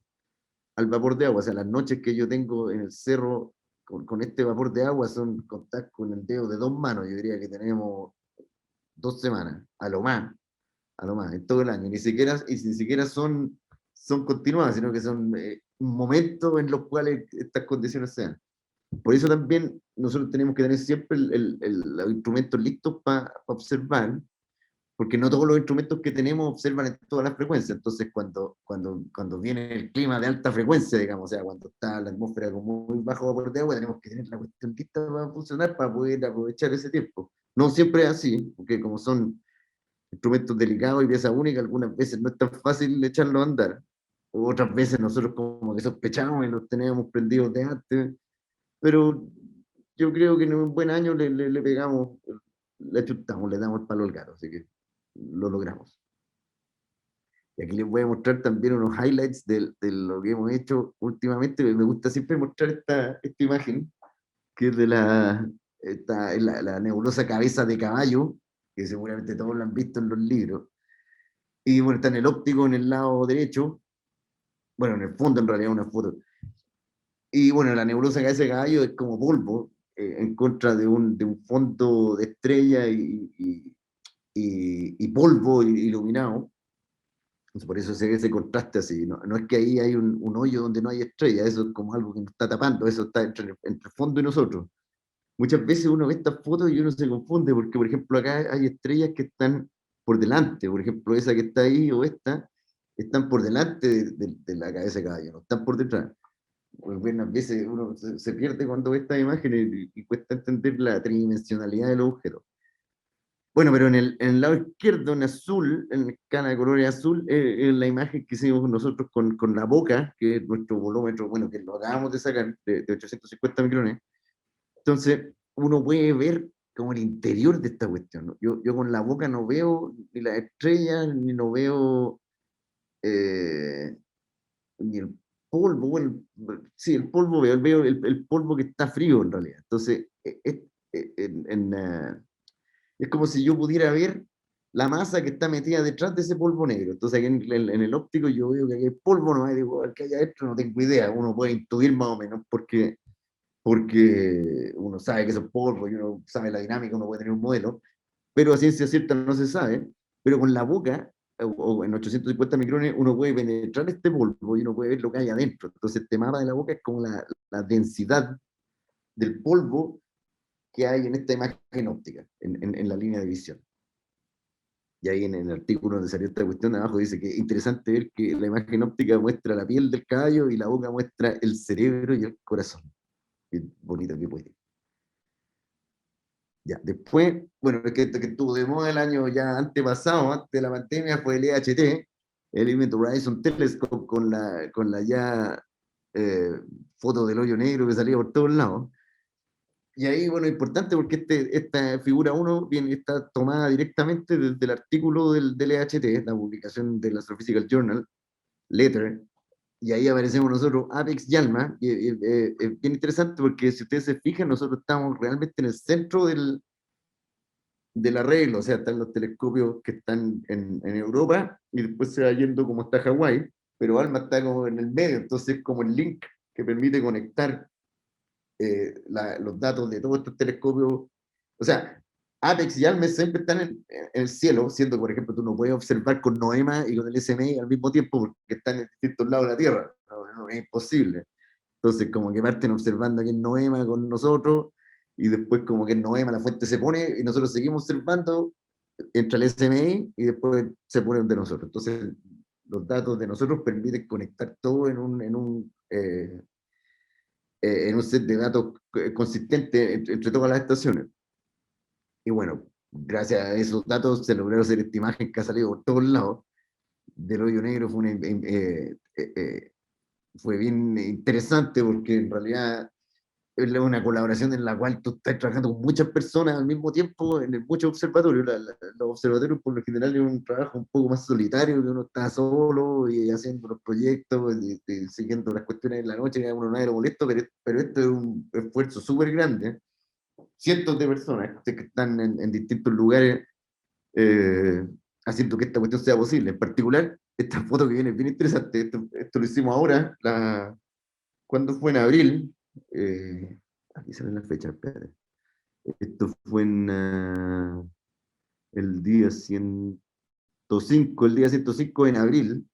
al vapor de agua. O sea, las noches que yo tengo en el cerro con este vapor de agua son contar con el dedo de 2 manos. Yo diría que tenemos 2 semanas, a lo más, en todo el año. Ni siquiera son continuadas, sino que son momentos en los cuales estas condiciones se dan. Por eso también nosotros tenemos que tener siempre los instrumentos listos para observar, porque no todos los instrumentos que tenemos observan en todas las frecuencias. Entonces, cuando viene el clima de alta frecuencia, digamos, o sea, cuando está la atmósfera con muy bajo vapor de agua, tenemos que tener la cuestión lista para funcionar, para poder aprovechar ese tiempo. No siempre es así, porque como son instrumentos delicados y pieza única, algunas veces no es tan fácil echarlo a andar. Otras veces nosotros como que sospechamos y los teníamos prendidos de antes, pero yo creo que en un buen año le pegamos, le chutamos, le damos el palo al gato, así que lo logramos. Y aquí les voy a mostrar también unos highlights de lo que hemos hecho últimamente. Me gusta siempre mostrar esta imagen, que es de la nebulosa cabeza de caballo, que seguramente todos lo han visto en los libros. Y bueno, está en el óptico en el lado derecho, bueno, en el fondo en realidad una foto. Y bueno, la nebulosa cabeza de caballo es como polvo, en contra de un fondo de estrella y polvo iluminado. Entonces, por eso se ve ese contraste así. No es que ahí hay un hoyo donde no hay estrella, eso es como algo que nos está tapando, eso está entre el fondo y nosotros. Muchas veces uno ve estas fotos y uno se confunde, porque por ejemplo acá hay estrellas que están por delante, por ejemplo esa que está ahí o esta, están por delante de la cabeza de caballo, no están por detrás. Algunas veces uno se pierde cuando ve estas imágenes y cuesta entender la tridimensionalidad de los objetos. Bueno, pero en el lado izquierdo, en azul, en la escala de colores azul, es la imagen que hicimos nosotros con la boca, que es nuestro volómetro, bueno, que lo acabamos de sacar, de 850 micrones. Entonces, uno puede ver como el interior de esta cuestión, ¿no? Yo con la boca no veo ni las estrellas, ni no veo eh, ni el polvo. Bueno, sí, el polvo veo el polvo que está frío en realidad. Entonces, es como si yo pudiera ver la masa que está metida detrás de ese polvo negro. Entonces, aquí en el óptico yo veo que aquí hay polvo, no hay, digo, ¿qué hay adentro? No tengo idea. Uno puede intuir más o menos porque uno sabe que es polvo y uno sabe la dinámica, uno puede tener un modelo, pero a ciencia cierta no se sabe. Pero con la boca, o en 850 micrones, uno puede penetrar este polvo y uno puede ver lo que hay adentro. Entonces, este mapa de la boca es como la densidad del polvo que hay en esta imagen óptica, en la línea de visión. Y ahí en el artículo donde salió esta cuestión de abajo dice que es interesante ver que la imagen óptica muestra la piel del caballo y la boca muestra el cerebro y el corazón. Qué bonito que puede. Ya, después, bueno, es que esto que estuvo de moda el año ya antepasado, antes de la pandemia, fue el EHT, el Event Horizon Telescope, con la ya eh, foto del hoyo negro que salía por todos lados. Y ahí, bueno, importante porque esta figura 1 está tomada directamente desde el artículo del EHT, la publicación del Astrophysical Journal, Letter, y ahí aparecemos nosotros, Apex y ALMA, y es bien interesante porque si ustedes se fijan, nosotros estamos realmente en el centro del arreglo. O sea, están los telescopios que están en Europa y después se va yendo como está Hawái, pero ALMA está como en el medio, entonces es como el link que permite conectar los datos de todos estos telescopios. O sea, Apex y ALMA siempre están en el cielo, siendo que, por ejemplo, tú no puedes observar con NOEMA y con el SMI al mismo tiempo porque están en distintos lados de la Tierra. No, es imposible. Entonces, como que parten observando aquí en NOEMA con nosotros, y después como que en NOEMA la fuente se pone y nosotros seguimos observando, entra el SMI y después se ponen de nosotros. Entonces, los datos de nosotros permiten conectar todo en un set de datos consistente entre todas las estaciones. Y bueno, gracias a esos datos se logró hacer esta imagen que ha salido por todos lados del hoyo negro. Fue bien interesante porque en realidad es una colaboración en la cual tú estás trabajando con muchas personas al mismo tiempo en muchos observatorios. Los observatorios por lo general es un trabajo un poco más solitario, que uno está solo y haciendo los proyectos, y siguiendo las cuestiones en la noche, que a uno nadie lo molesta, pero esto es un esfuerzo súper grande. Cientos de personas que están en distintos lugares eh, haciendo que esta cuestión sea posible. En particular, esta foto que viene bien interesante, esto lo hicimos ahora, cuando fue en abril, aquí se ven las fechas, espérate. Esto fue en el día 105, el día 105 en abril,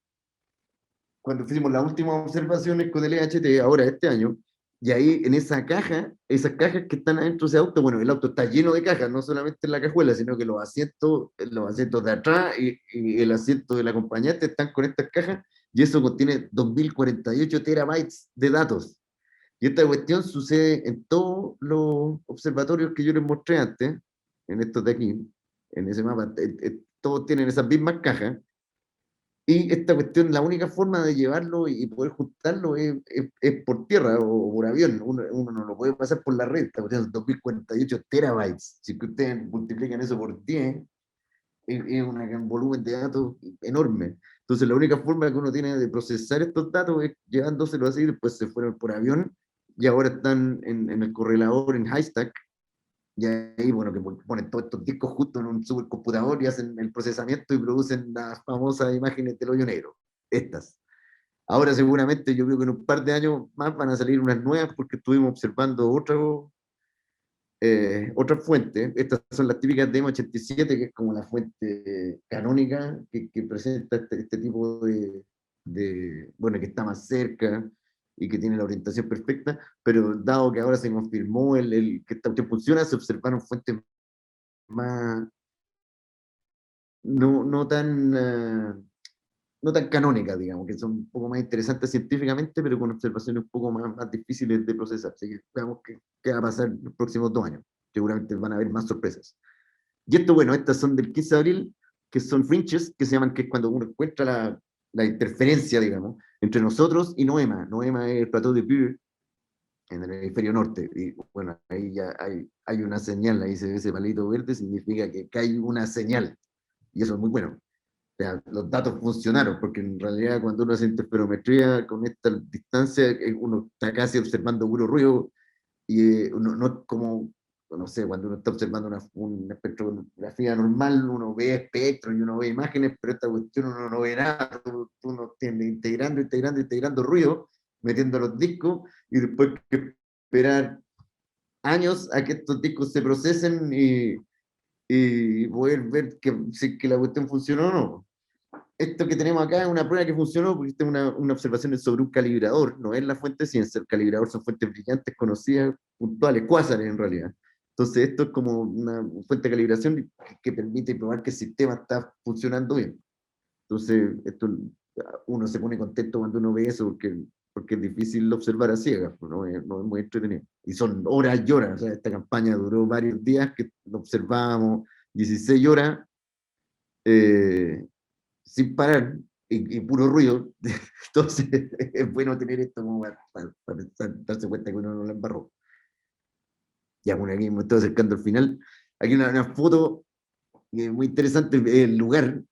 cuando hicimos las últimas observaciones con el EHT, ahora este año, y ahí en esa caja, esas cajas que están adentro de ese auto, bueno, el auto está lleno de cajas, no solamente en la cajuela, sino que los asientos de atrás y el asiento del acompañante están con estas cajas, y eso contiene 2048 terabytes de datos. Y esta cuestión sucede en todos los observatorios que yo les mostré antes, en estos de aquí, en ese mapa, todos tienen esas mismas cajas, y esta cuestión, la única forma de llevarlo y poder juntarlo es por tierra o por avión. Uno no lo puede pasar por la red. Esta cuestión es 2048 terabytes. Si que ustedes multiplican eso por 10, es un volumen de datos enorme. Entonces, la única forma que uno tiene de procesar estos datos es llevándoselos así. Después se fueron por avión y ahora están en el correlador en Haystack. Y ahí, bueno, que ponen todos estos discos justo en un supercomputador y hacen el procesamiento y producen las famosas imágenes del hoyo negro. Estas. Ahora seguramente yo creo que en un par de años más van a salir unas nuevas porque estuvimos observando otras fuentes. Estas son las típicas de M87, que es como la fuente canónica que presenta este tipo bueno, que está más cerca y que tiene la orientación perfecta, pero dado que ahora se confirmó que esta cuestión funciona, se observaron fuentes más, no tan, no tan canónicas, digamos, que son un poco más interesantes científicamente, pero con observaciones un poco más difíciles de procesar. Así que veamos qué va a pasar en los próximos 2 años. Seguramente van a haber más sorpresas. Y esto, bueno, estas son del 15 de abril, que son fringes, que se llaman, que es cuando uno encuentra la interferencia, digamos, entre nosotros y Noema. Noema es el plató de Beer en el hemisferio norte. Y bueno, ahí ya hay una señal, ahí se ve ese palito verde, significa que hay una señal. Y eso es muy bueno. O sea, los datos funcionaron, porque en realidad cuando uno hace interferometría con esta distancia, uno está casi observando puro ruido, y no es como, no sé, cuando uno está observando una espectrografía normal, uno ve espectros y uno ve imágenes, pero esta cuestión uno no ve nada, tú no tienes integrando ruido, metiendo los discos, y después que esperar años a que estos discos se procesen y poder ver si la cuestión funcionó o no. Esto que tenemos acá es una prueba que funcionó, porque esta es una observación sobre un calibrador, no es la fuente de ciencia, el calibrador son fuentes brillantes, conocidas, puntuales, cuásares en realidad. Entonces esto es como una fuente de calibración que permite probar que el sistema está funcionando bien. Entonces uno se pone contento cuando uno ve eso, porque es difícil observar a ciegas, no es muy entretenido. Y son horas y horas, o sea, esta campaña duró varios días, que observábamos 16 horas, eh, sin parar y puro ruido. Entonces es bueno tener esto como para darse cuenta que uno no la embarró. Ya, bueno, aquí me estoy acercando al final. Aquí una foto muy interesante, el lugar,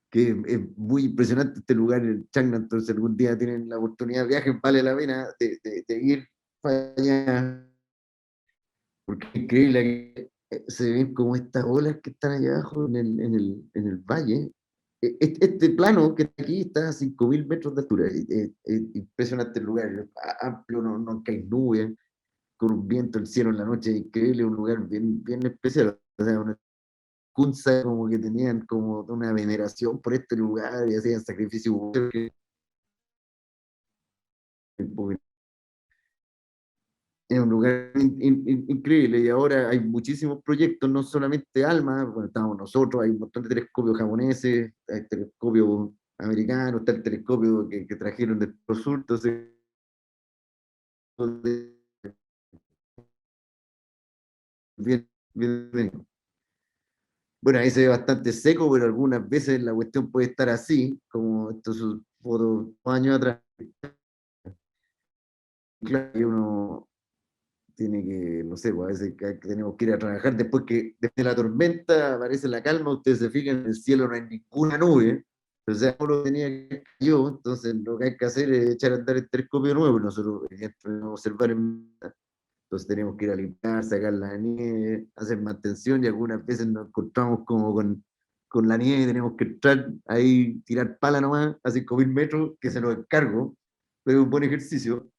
que es muy impresionante este lugar, el Changna. Entonces algún día tienen la oportunidad de viaje, vale la pena de ir para allá, porque es increíble que se ven como estas olas que están allá abajo en el valle. Este plano que está aquí está a 5.000 metros de altura. Es impresionante el lugar, es amplio, no cae nubes, con un viento, el cielo en la noche, increíble, un lugar bien, bien especial. O sea, una cunza como que tenían como una veneración por este lugar y hacían sacrificios. Es un lugar increíble, y ahora hay muchísimos proyectos, no solamente ALMA, bueno, estamos nosotros, hay un montón de telescopios japoneses, hay telescopios americanos, está el telescopio que trajeron del Polo Sur. Entonces bien, bien. Bueno, ahí se ve bastante seco, pero algunas veces la cuestión puede estar así, como estos fotos años atrás. Claro, y uno tiene que, no sé, pues a veces que tenemos que ir a trabajar después que desde la tormenta aparece la calma, ustedes se fijan, en el cielo no hay ninguna nube, o sea, no lo tenía que yo, entonces lo que hay que hacer es echar a andar el telescopio nuevo, nosotros observar entonces tenemos que ir a limpiar, sacar la nieve, hacer mantención y algunas veces nos encontramos como con la nieve y tenemos que entrar ahí, tirar pala nomás a 5.000 metros, que se nos encargo, pero es un buen ejercicio.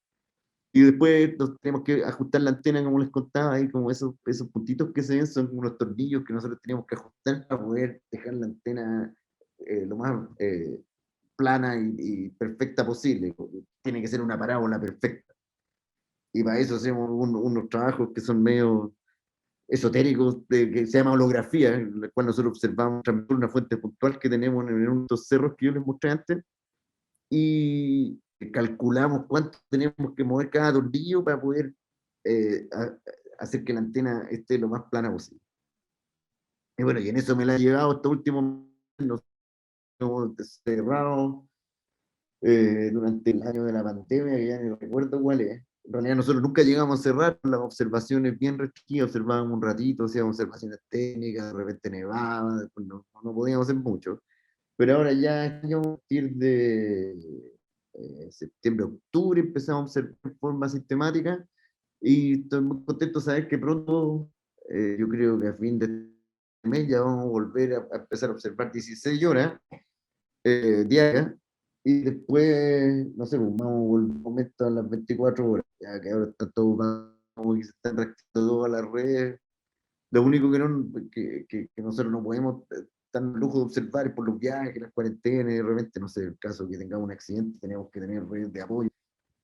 Y después nos tenemos que ajustar la antena, como les contaba, ahí como esos puntitos que se ven son unos tornillos que nosotros tenemos que ajustar para poder dejar la antena lo más plana y perfecta posible. Tiene que ser una parábola perfecta. Y para eso hacemos unos trabajos que son medio esotéricos, que se llama holografía, en la cual nosotros observamos una fuente puntual que tenemos en uno de estos cerros que yo les mostré antes, y calculamos cuánto tenemos que mover cada tornillo para poder eh, a- hacer que la antena esté lo más plana posible. Y bueno, y en eso me la he llevado estos últimos años, hemos cerrado durante el año de la pandemia, que ya no recuerdo cuál es. En realidad nosotros nunca llegamos a cerrar, las observaciones bien restringidas, observábamos un ratito, hacíamos observaciones técnicas, de repente nevaba, después no podíamos hacer mucho. Pero ahora ya a partir de septiembre, octubre empezamos a observar de forma sistemática y estoy muy contento de saber que pronto, yo creo que a fin de mes ya vamos a volver a empezar a observar 16 horas diarias y después, no sé, pues, vamos a volver un momento a las 24 horas, ya que ahora está todo como que se están reactivando todas las redes. Lo único que nosotros no podemos dar el lujo de observar es por los viajes, las cuarentenas, y de repente, no sé, el caso que tengamos un accidente, tenemos que tener redes de apoyo.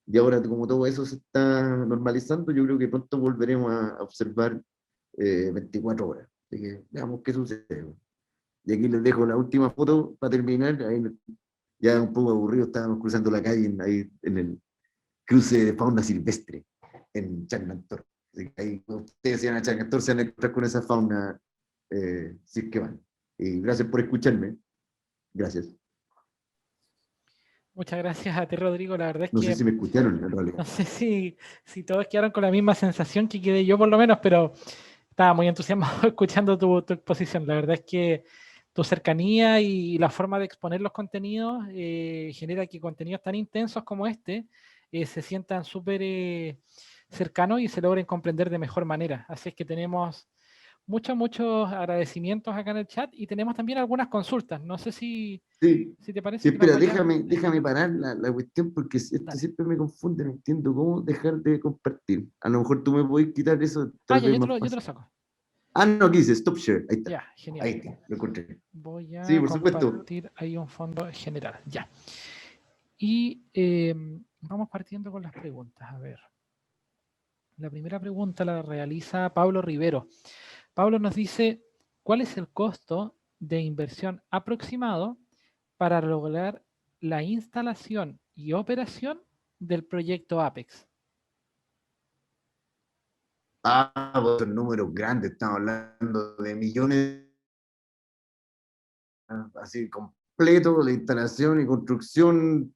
Y ahora, como todo eso se está normalizando, yo creo que pronto volveremos a observar 24 horas. Así que veamos qué sucede. Y aquí les dejo la última foto para terminar. Ahí ya un poco aburrido, estábamos cruzando la calle ahí en el cruce de fauna silvestre en Chagnator. Ahí, cuando ustedes van a Chagnator, se van a encontrar con esa fauna, si es que van. Y gracias por escucharme. Gracias. Muchas gracias a ti, Rodrigo. La verdad es No sé que si me escucharon en realidad. no sé si todos quedaron con la misma sensación que quedé yo, por lo menos, pero estaba muy entusiasmado escuchando tu exposición. La verdad es que tu cercanía y la forma de exponer los contenidos genera que contenidos tan intensos como este se sientan súper cercanos y se logren comprender de mejor manera. Así es que tenemos muchos agradecimientos acá en el chat y tenemos también algunas consultas. No sé Sí, si te sí, parece que las espera, voy a... déjame parar la cuestión porque esto Dale. siempre me confunde, no entiendo cómo dejar de compartir. A lo mejor tú me podés quitar eso, Ah, tal ya, vez más yo te lo fácil. saco. Ah, no, aquí dice stop share. Ahí está. Ya, Ahí genial. está, lo encontré. Voy Sí, a por supuesto. compartir ahí un fondo general. Ya. Y vamos partiendo con las preguntas. A ver. La primera pregunta la realiza Pablo Rivero. Pablo nos dice, ¿cuál es el costo de inversión aproximado para lograr la instalación y operación del proyecto Apex? Ah, pues son números grandes, estamos hablando de millones, así completo, la instalación y construcción,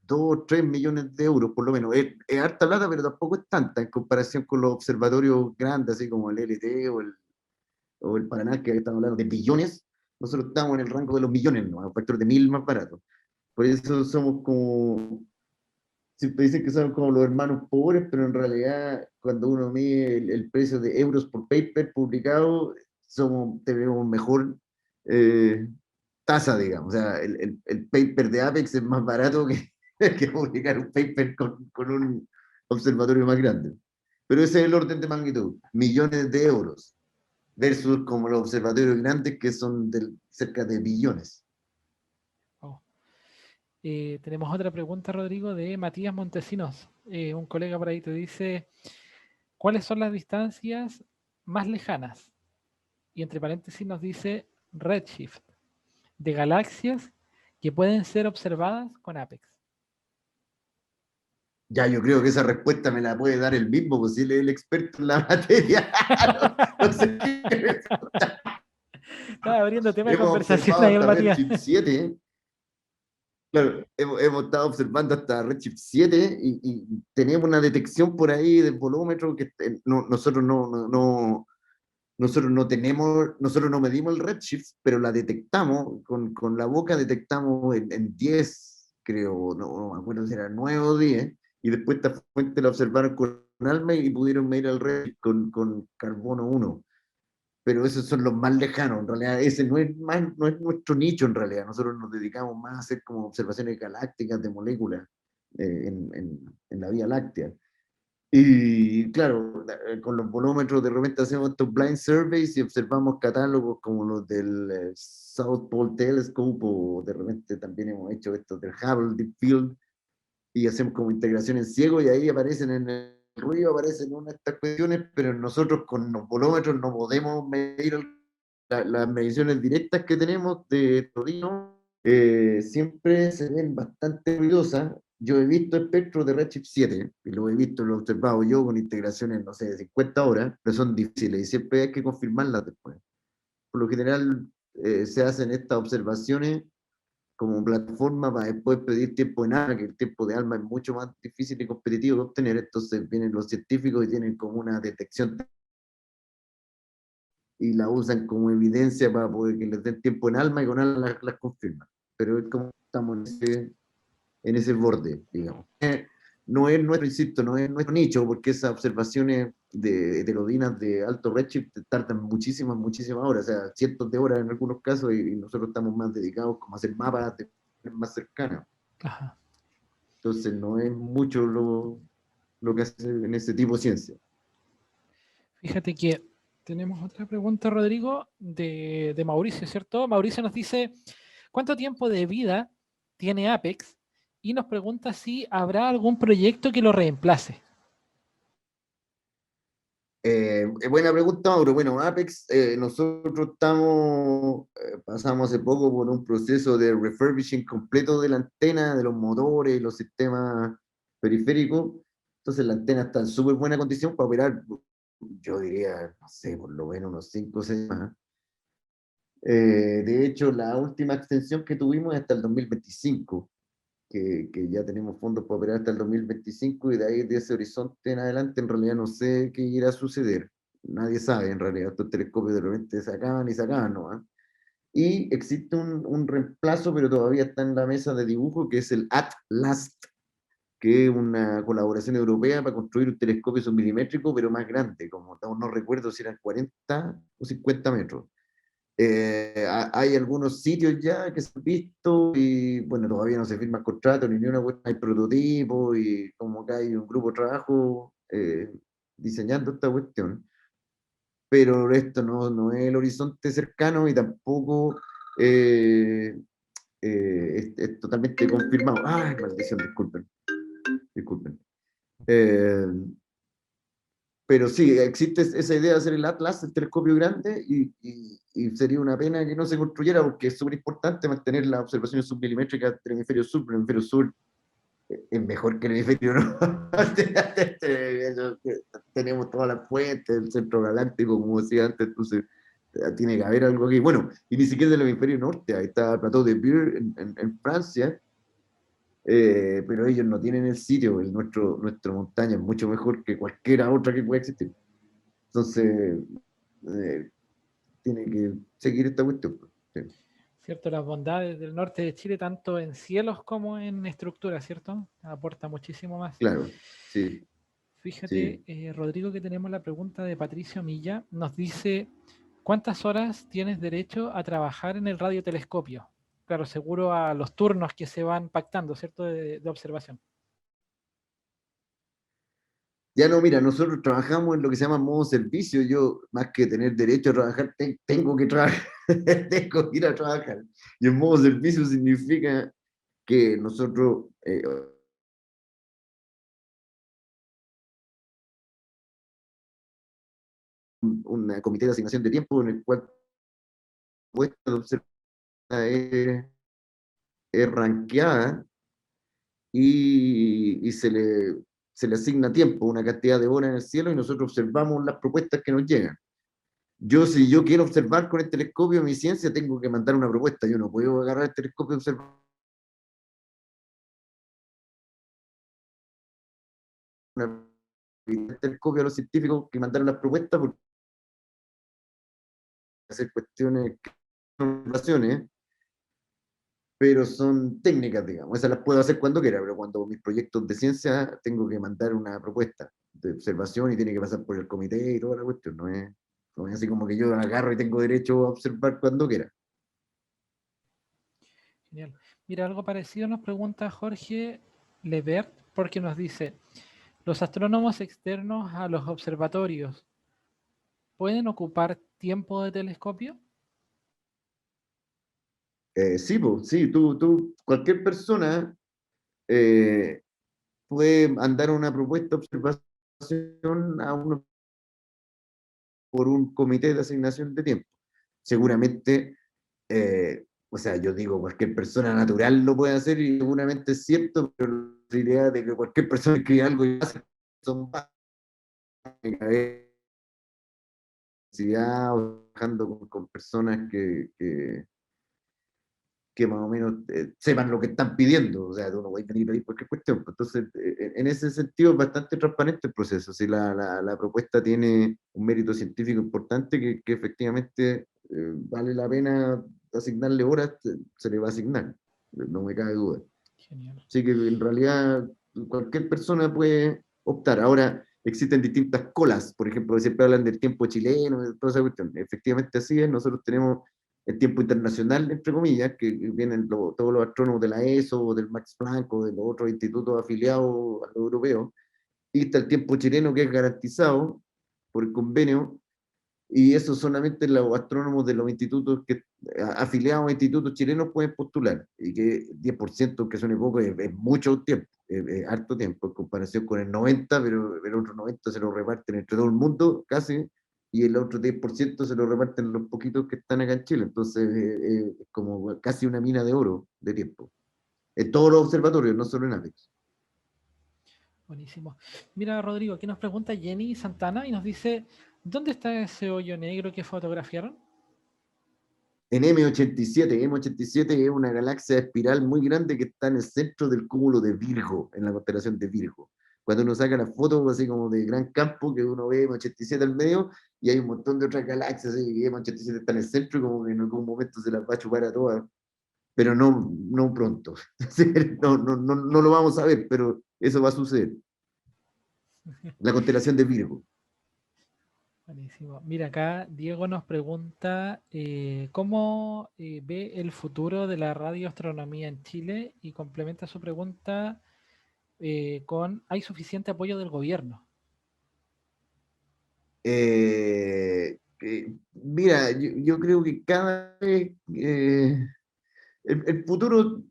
2 o 3 millones de euros por lo menos. Es harta plata, pero tampoco es tanta en comparación con los observatorios grandes, así como el LT o el Paraná, que estamos hablando de billones. Nosotros estamos en el rango de los millones, ¿no? A un factor de 1.000 más barato. Por eso somos como, siempre dicen que son como los hermanos pobres, pero en realidad cuando uno mide el precio de euros por paper publicado, tenemos mejor eh, tasa, digamos. O sea, el paper de Apex es más barato que, que publicar un paper con un observatorio más grande. Pero ese es el orden de magnitud, millones de euros, versus como los observatorios grandes que son cerca de billones. Oh. Tenemos otra pregunta, Rodrigo, de Matías Montesinos. Un colega por ahí te dice, ¿cuáles son las distancias más lejanas? Y entre paréntesis nos dice redshift de galaxias que pueden ser observadas con Apex. Ya, yo creo que esa respuesta me la puede dar el mismo, pues si él es el experto en la materia. No sé qué. Estaba abriendo tema de Hemos conversación observado ahí el hasta Matías. Redshift 7, Claro, hemos estado observando hasta Redshift 7 y tenemos una detección por ahí del volúmetro que nosotros nosotros no tenemos, nosotros no medimos el redshift, pero la detectamos, con la boca detectamos en 10, creo, no me acuerdo si era 9 o 10, y después esta fuente la observaron con ALMA y pudieron medir el redshift con carbono 1. Pero esos son los más lejanos, en realidad ese no es nuestro nicho en realidad, nosotros nos dedicamos más a hacer como observaciones galácticas de moléculas en la Vía Láctea. Y claro, con los volúmetros de repente hacemos estos blind surveys y observamos catálogos como los del South Pole Telescope, o de repente también hemos hecho estos del Hubble Deep Field, y hacemos como integración en ciego y ahí aparecen en el ruido, aparecen una de estas cuestiones, pero nosotros con los volúmetros no podemos medir las mediciones directas que tenemos de Torino, siempre se ven bastante ruidosas. Yo he visto espectros de Redshift 7, y lo he visto, lo he observado yo con integraciones, no sé, de 50 horas, pero son difíciles y siempre hay que confirmarlas después. Por lo general, se hacen estas observaciones como plataforma para después pedir tiempo en ALMA, que el tiempo de ALMA es mucho más difícil y competitivo de obtener. Entonces vienen los científicos y tienen como una detección y la usan como evidencia para poder que les den tiempo en ALMA, y con ALMA las confirman. Pero es como estamos en ese borde, digamos. No es nuestro, insisto, no es nuestro nicho, porque esas observaciones de heterodinas de alto redshift tardan muchísimas, muchísimas horas, o sea, cientos de horas en algunos casos, y nosotros estamos más dedicados como a hacer mapas de más cercanas. Ajá. Entonces no es mucho lo que hace en ese tipo de ciencia. Fíjate que tenemos otra pregunta, Rodrigo, de Mauricio, ¿cierto? Mauricio nos dice, ¿cuánto tiempo de vida tiene Apex? Y nos pregunta si habrá algún proyecto que lo reemplace. Buena pregunta, Mauro. Bueno, Apex, nosotros pasamos hace poco por un proceso de refurbishing completo de la antena, de los motores y los sistemas periféricos. Entonces la antena está en súper buena condición para operar, yo diría, no sé, por lo menos unos 5 o 6 más. De hecho, la última extensión que tuvimos es hasta el 2025, que ya tenemos fondos para operar hasta el 2025, y de ahí, de ese horizonte en adelante, en realidad no sé qué irá a suceder. Nadie sabe, en realidad, estos telescopios de repente se acaban y se acaban, ¿no? ¿Ah? Y existe un reemplazo, pero todavía está en la mesa de dibujo, que es el AT-LAST, que es una colaboración europea para construir un telescopio submilimétrico, pero más grande, como no recuerdo si eran 40 o 50 metros. Hay algunos sitios ya que se han visto y bueno, todavía no se firma el contrato ni una cuestión, hay prototipos y como que hay un grupo de trabajo diseñando esta cuestión, pero esto no es el horizonte cercano y tampoco es totalmente confirmado. Ay, maldición, disculpen, disculpen. Eh, pero sí, existe esa idea de hacer el Atlas, el telescopio grande, y sería una pena que no se construyera, porque es súper importante mantener las observaciones submilimétricas del hemisferio sur, pero el hemisferio sur es mejor que el hemisferio norte. Tenemos todas las fuentes, el centro galáctico, como decía antes, entonces tiene que haber algo aquí. Bueno, y ni siquiera del hemisferio norte, ahí está el Plateau de Beer en Francia, pero ellos no tienen el sitio, y nuestra montaña es mucho mejor que cualquiera otra que pueda existir. Entonces, eh, tiene que seguir esta cuestión. Sí, ¿Cierto? Las bondades del norte de Chile, tanto en cielos como en estructuras, ¿cierto? Aporta muchísimo más. claro, sí, Fíjate, sí. Rodrigo, que tenemos la pregunta de Patricio Milla. Nos dice, ¿cuántas horas tienes derecho a trabajar en el radiotelescopio? Claro, seguro a los turnos que se van pactando, ¿cierto? De observación. Ya no, mira, nosotros trabajamos en lo que se llama modo servicio. Yo, más que tener derecho a trabajar, tengo que trabajar, tengo que ir a trabajar. Y el modo servicio significa que nosotros, un comité de asignación de tiempo en el cual puesta de observar es ranqueada, y se le asigna tiempo, una cantidad de horas en el cielo, y nosotros observamos las propuestas que nos llegan. Si yo quiero observar con el telescopio mi ciencia, tengo que mandar una propuesta. Yo no puedo agarrar el telescopio y observar telescopio a los científicos que mandaron las propuestas porque hacer cuestiones, observaciones, pero son técnicas, digamos. Esas las puedo hacer cuando quiera, pero cuando mis proyectos de ciencia tengo que mandar una propuesta de observación y tiene que pasar por el comité y toda la cuestión. No es así como que yo agarro y tengo derecho a observar cuando quiera. Genial. Mira, algo parecido nos pregunta Jorge Lebert, porque nos dice, ¿los astrónomos externos a los observatorios pueden ocupar tiempo de telescopio? Sí, pues, sí, cualquier persona eh, puede mandar una propuesta de observación a uno por un comité de asignación de tiempo. Seguramente, o sea, yo digo, cualquier persona natural lo puede hacer y seguramente es cierto, pero la idea de que cualquier persona escriba algo y hace son trabajando con personas que más o menos sepan lo que están pidiendo, o sea, uno va a venir a pedir cualquier cuestión. Entonces, en ese sentido es bastante transparente el proceso. Si la propuesta tiene un mérito científico importante que efectivamente vale la pena asignarle horas, se le va a asignar, no me cabe duda. Genial. Así que en realidad cualquier persona puede optar. Ahora, existen distintas colas, por ejemplo, siempre hablan del tiempo chileno, de toda esa cuestión. Efectivamente así es, nosotros tenemos el tiempo internacional, entre comillas, que vienen todos los astrónomos de la ESO, o del Max Planck, o de los otros institutos afiliados a los europeos, y está el tiempo chileno que es garantizado por el convenio, y eso solamente los astrónomos de los institutos afiliados a institutos chilenos pueden postular, y que 10%, que suene poco, es mucho tiempo, es harto tiempo, en comparación con el 90%, pero el otro 90% se lo reparten entre todo el mundo, casi, y el otro 10% se lo reparten los poquitos que están acá en Chile, entonces es como casi una mina de oro de tiempo, en todos los observatorios, no solo en APEX. Buenísimo. Mira, Rodrigo, aquí nos pregunta Jenny Santana y nos dice, ¿dónde está ese hoyo negro que fotografiaron? En M87. M87 es una galaxia de espiral muy grande que está en el centro del cúmulo de Virgo, en la constelación de Virgo. Cuando uno saca las fotos así como de gran campo, que uno ve M87 al medio, y hay un montón de otras galaxias, y M87 está en el centro, y como que en algún momento se las va a chupar a todas, pero no pronto. No lo vamos a ver, pero eso va a suceder. La constelación de Virgo. Buenísimo. Mira, acá Diego nos pregunta cómo ve el futuro de la radioastronomía en Chile y complementa su pregunta con ¿hay suficiente apoyo del gobierno? Mira, yo creo que cada vez el futuro,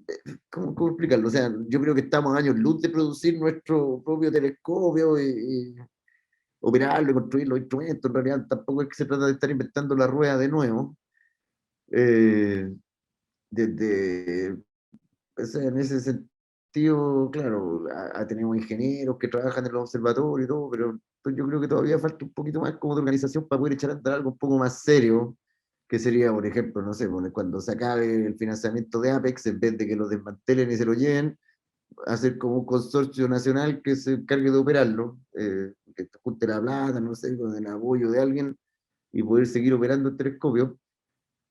¿cómo explicarlo? O sea, yo creo que estamos a años luz de producir nuestro propio telescopio y operarlo y construir los instrumentos. En realidad tampoco es que se trata de estar inventando la rueda de nuevo. Eh, desde, o sea, en ese sentido, claro, tenemos ingenieros que trabajan en los observatorios y todo, pero yo creo que todavía falta un poquito más como de organización para poder echar a andar algo un poco más serio, que sería, por ejemplo, no sé, cuando se acabe el financiamiento de Apex, en vez de que lo desmantelen y se lo lleven, hacer como un consorcio nacional que se encargue de operarlo, que junte la plata, no sé, con el apoyo de alguien y poder seguir operando el telescopio,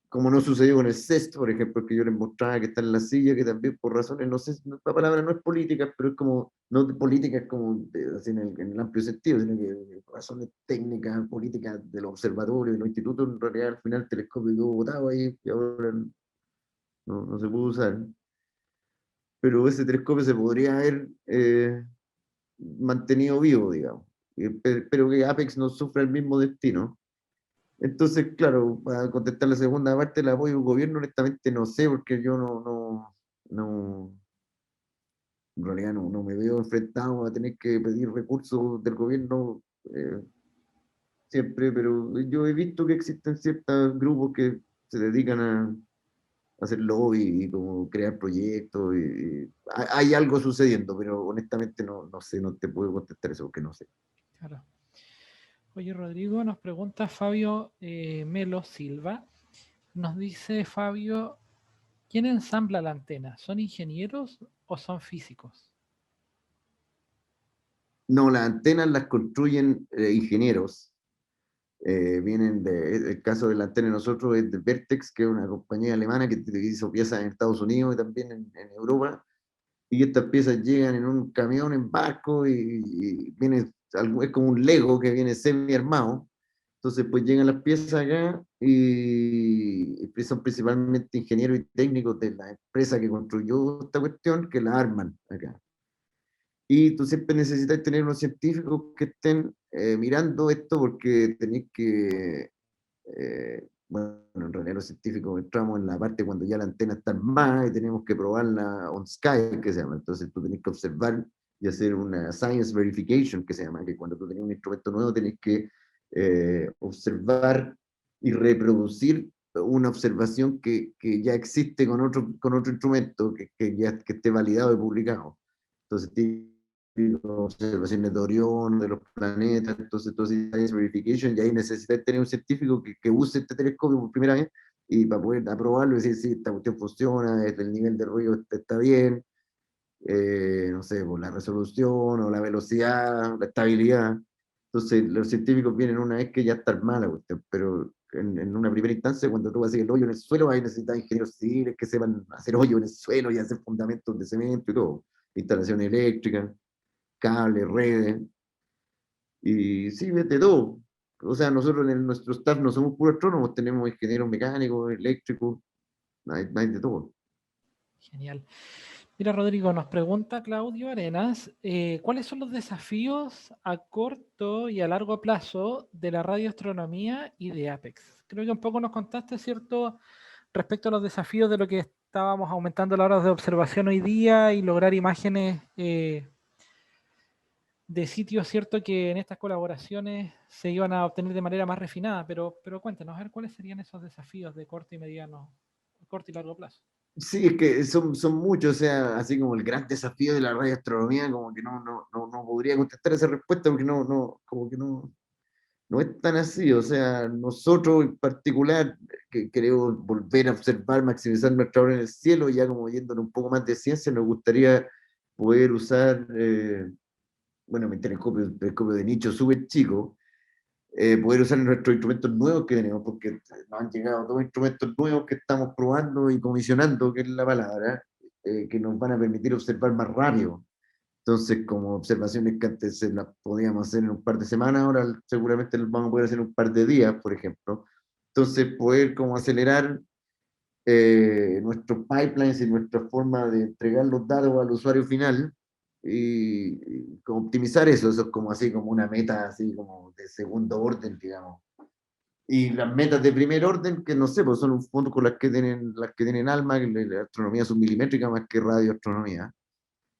como no sucedió con el CEST, por ejemplo, que yo les mostraba que está en la silla, que también por razones, no sé, la palabra no es política, pero es como, no de política, es como así en el amplio sentido, sino que razones técnicas, políticas de los observatorios, de los institutos, en realidad al final el telescopio quedó botado ahí y ahora no se pudo usar. Pero ese telescopio se podría haber mantenido vivo, digamos. Pero que Apex no sufra el mismo destino. Entonces, claro, para contestar la segunda parte, el apoyo del gobierno, honestamente no sé, porque yo no en realidad no me veo enfrentado a tener que pedir recursos del gobierno eh, siempre, pero yo he visto que existen ciertos grupos que se dedican a hacer lobby y como crear proyectos y hay algo sucediendo, pero honestamente no sé, no te puedo contestar eso porque no sé. Claro. Oye, Rodrigo, nos pregunta Fabio Melo Silva. Nos dice Fabio, ¿quién ensambla la antena? ¿Son ingenieros o son físicos? No, las antenas las construyen ingenieros. Vienen el caso de la antena de nosotros es de Vertex, que es una compañía alemana que hizo piezas en Estados Unidos y también en Europa. Y estas piezas llegan en un camión, en barco, y viene, es como un Lego que viene semi armado. Entonces, pues llegan las piezas acá y son principalmente ingenieros y técnicos de la empresa que construyó esta cuestión que la arman acá. Y tú siempre necesitas tener unos científicos que estén mirando esto porque tenéis que, bueno, en realidad los científicos entramos en la parte cuando ya la antena está armada y tenemos que probarla on sky, que se llama. Entonces tú tenés que observar y hacer una science verification, que se llama, que cuando tú tenés un instrumento nuevo tenés que observar y reproducir una observación que ya existe con otro instrumento ya que esté validado y publicado. Entonces, observaciones de Orión, de los planetas, entonces science verification, y ahí necesitas tener un científico que use este telescopio por primera vez y para poder aprobarlo y decir si esta cuestión funciona, el nivel de ruido está bien, no sé, por la resolución o la velocidad, la estabilidad. Entonces los científicos vienen una vez que ya está armada la cuestión, pero en una primera instancia, cuando tú vas a hacer el hoyo en el suelo, ahí necesitas ingenieros civiles que sepan hacer hoyo en el suelo y hacer fundamentos de cemento y todo, instalaciones eléctricas, cables, redes, y sí, de todo. O sea, nosotros en nuestro staff no somos puros astrónomos, tenemos ingenieros mecánicos, eléctricos, hay de todo. Genial. Mira, Rodrigo, nos pregunta Claudio Arenas, ¿cuáles son los desafíos a corto y a largo plazo de la radioastronomía y de Apex? Creo que un poco nos contaste, ¿cierto?, respecto a los desafíos de lo que estábamos aumentando las horas de observación hoy día y lograr imágenes de sitios, ¿cierto?, que en estas colaboraciones se iban a obtener de manera más refinada, pero cuéntanos, a ver, ¿cuáles serían esos desafíos de corto y mediano, corto y largo plazo? Sí, es que son muchos, o sea, así como el gran desafío de la radioastronomía, como que no podría contestar esa respuesta porque como que no es tan así, o sea, nosotros en particular que queremos volver a observar, maximizar nuestra hora en el cielo, ya como yéndonos un poco más de ciencia, nos gustaría poder usar, bueno, mi telescopio de nicho súper chico, poder usar nuestros instrumentos nuevos que tenemos, porque nos han llegado dos instrumentos nuevos que estamos probando y comisionando, que es la palabra, que nos van a permitir observar más rápido. Entonces, como observaciones que antes se las podíamos hacer en un par de semanas, ahora seguramente las vamos a poder hacer en un par de días, por ejemplo. Entonces, poder como acelerar nuestros pipelines y nuestra forma de entregar los datos al usuario final y como optimizar eso es como así, como una meta así como de segundo orden, digamos. Y las metas de primer orden, que no sé, pues son un fondo con las que tienen alma, que la astronomía submilimétrica más que radioastronomía.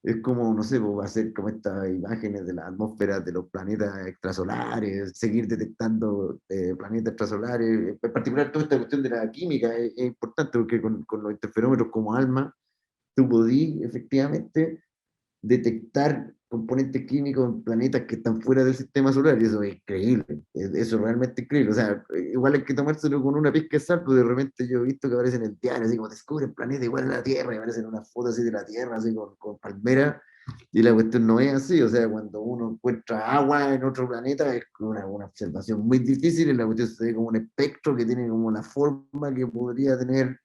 Es como, no sé, pues, va a ser como estas imágenes de las atmósferas de los planetas extrasolares, seguir detectando planetas extrasolares. En particular, toda esta cuestión de la química es importante porque con los interferómetros como ALMA, tú podís efectivamente detectar componentes químicos en planetas que están fuera del sistema solar, y eso es increíble, eso es realmente increíble, o sea, igual hay que tomárselo con una pizca de sal, porque de repente yo he visto que aparecen en el diario, así como descubren planetas igual a la Tierra, y aparecen unas fotos así de la Tierra, así con palmeras, y la cuestión no es así, o sea, cuando uno encuentra agua en otro planeta es una observación muy difícil, y la cuestión se ve como un espectro que tiene como la forma que podría tener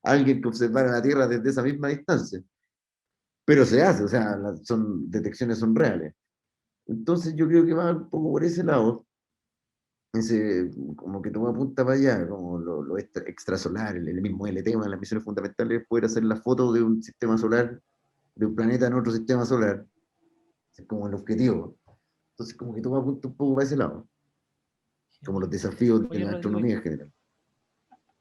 alguien que observara la Tierra desde esa misma distancia, pero se hace, o sea, detecciones son reales. Entonces yo creo que va un poco por ese lado, como que toma punta para allá, como lo extrasolar, el mismo LT, una de las misiones fundamentales es poder hacer la foto de un sistema solar, de un planeta en otro sistema solar, es como el objetivo. Entonces como que toma punta un poco para ese lado, como los Genial. desafíos de Oye, la Rodrigo, astronomía en general.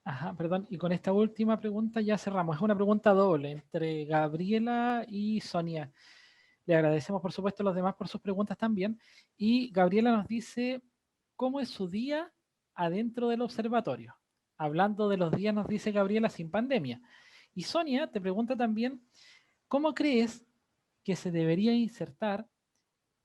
ajá, perdón, y con esta última pregunta ya cerramos. Es una pregunta doble entre Gabriela y Sonia. Le agradecemos, por supuesto, a los demás por sus preguntas también. Y Gabriela nos dice, ¿cómo es su día adentro del observatorio? Hablando de los días, nos dice Gabriela, sin pandemia. Y Sonia te pregunta también, ¿cómo crees que se debería insertar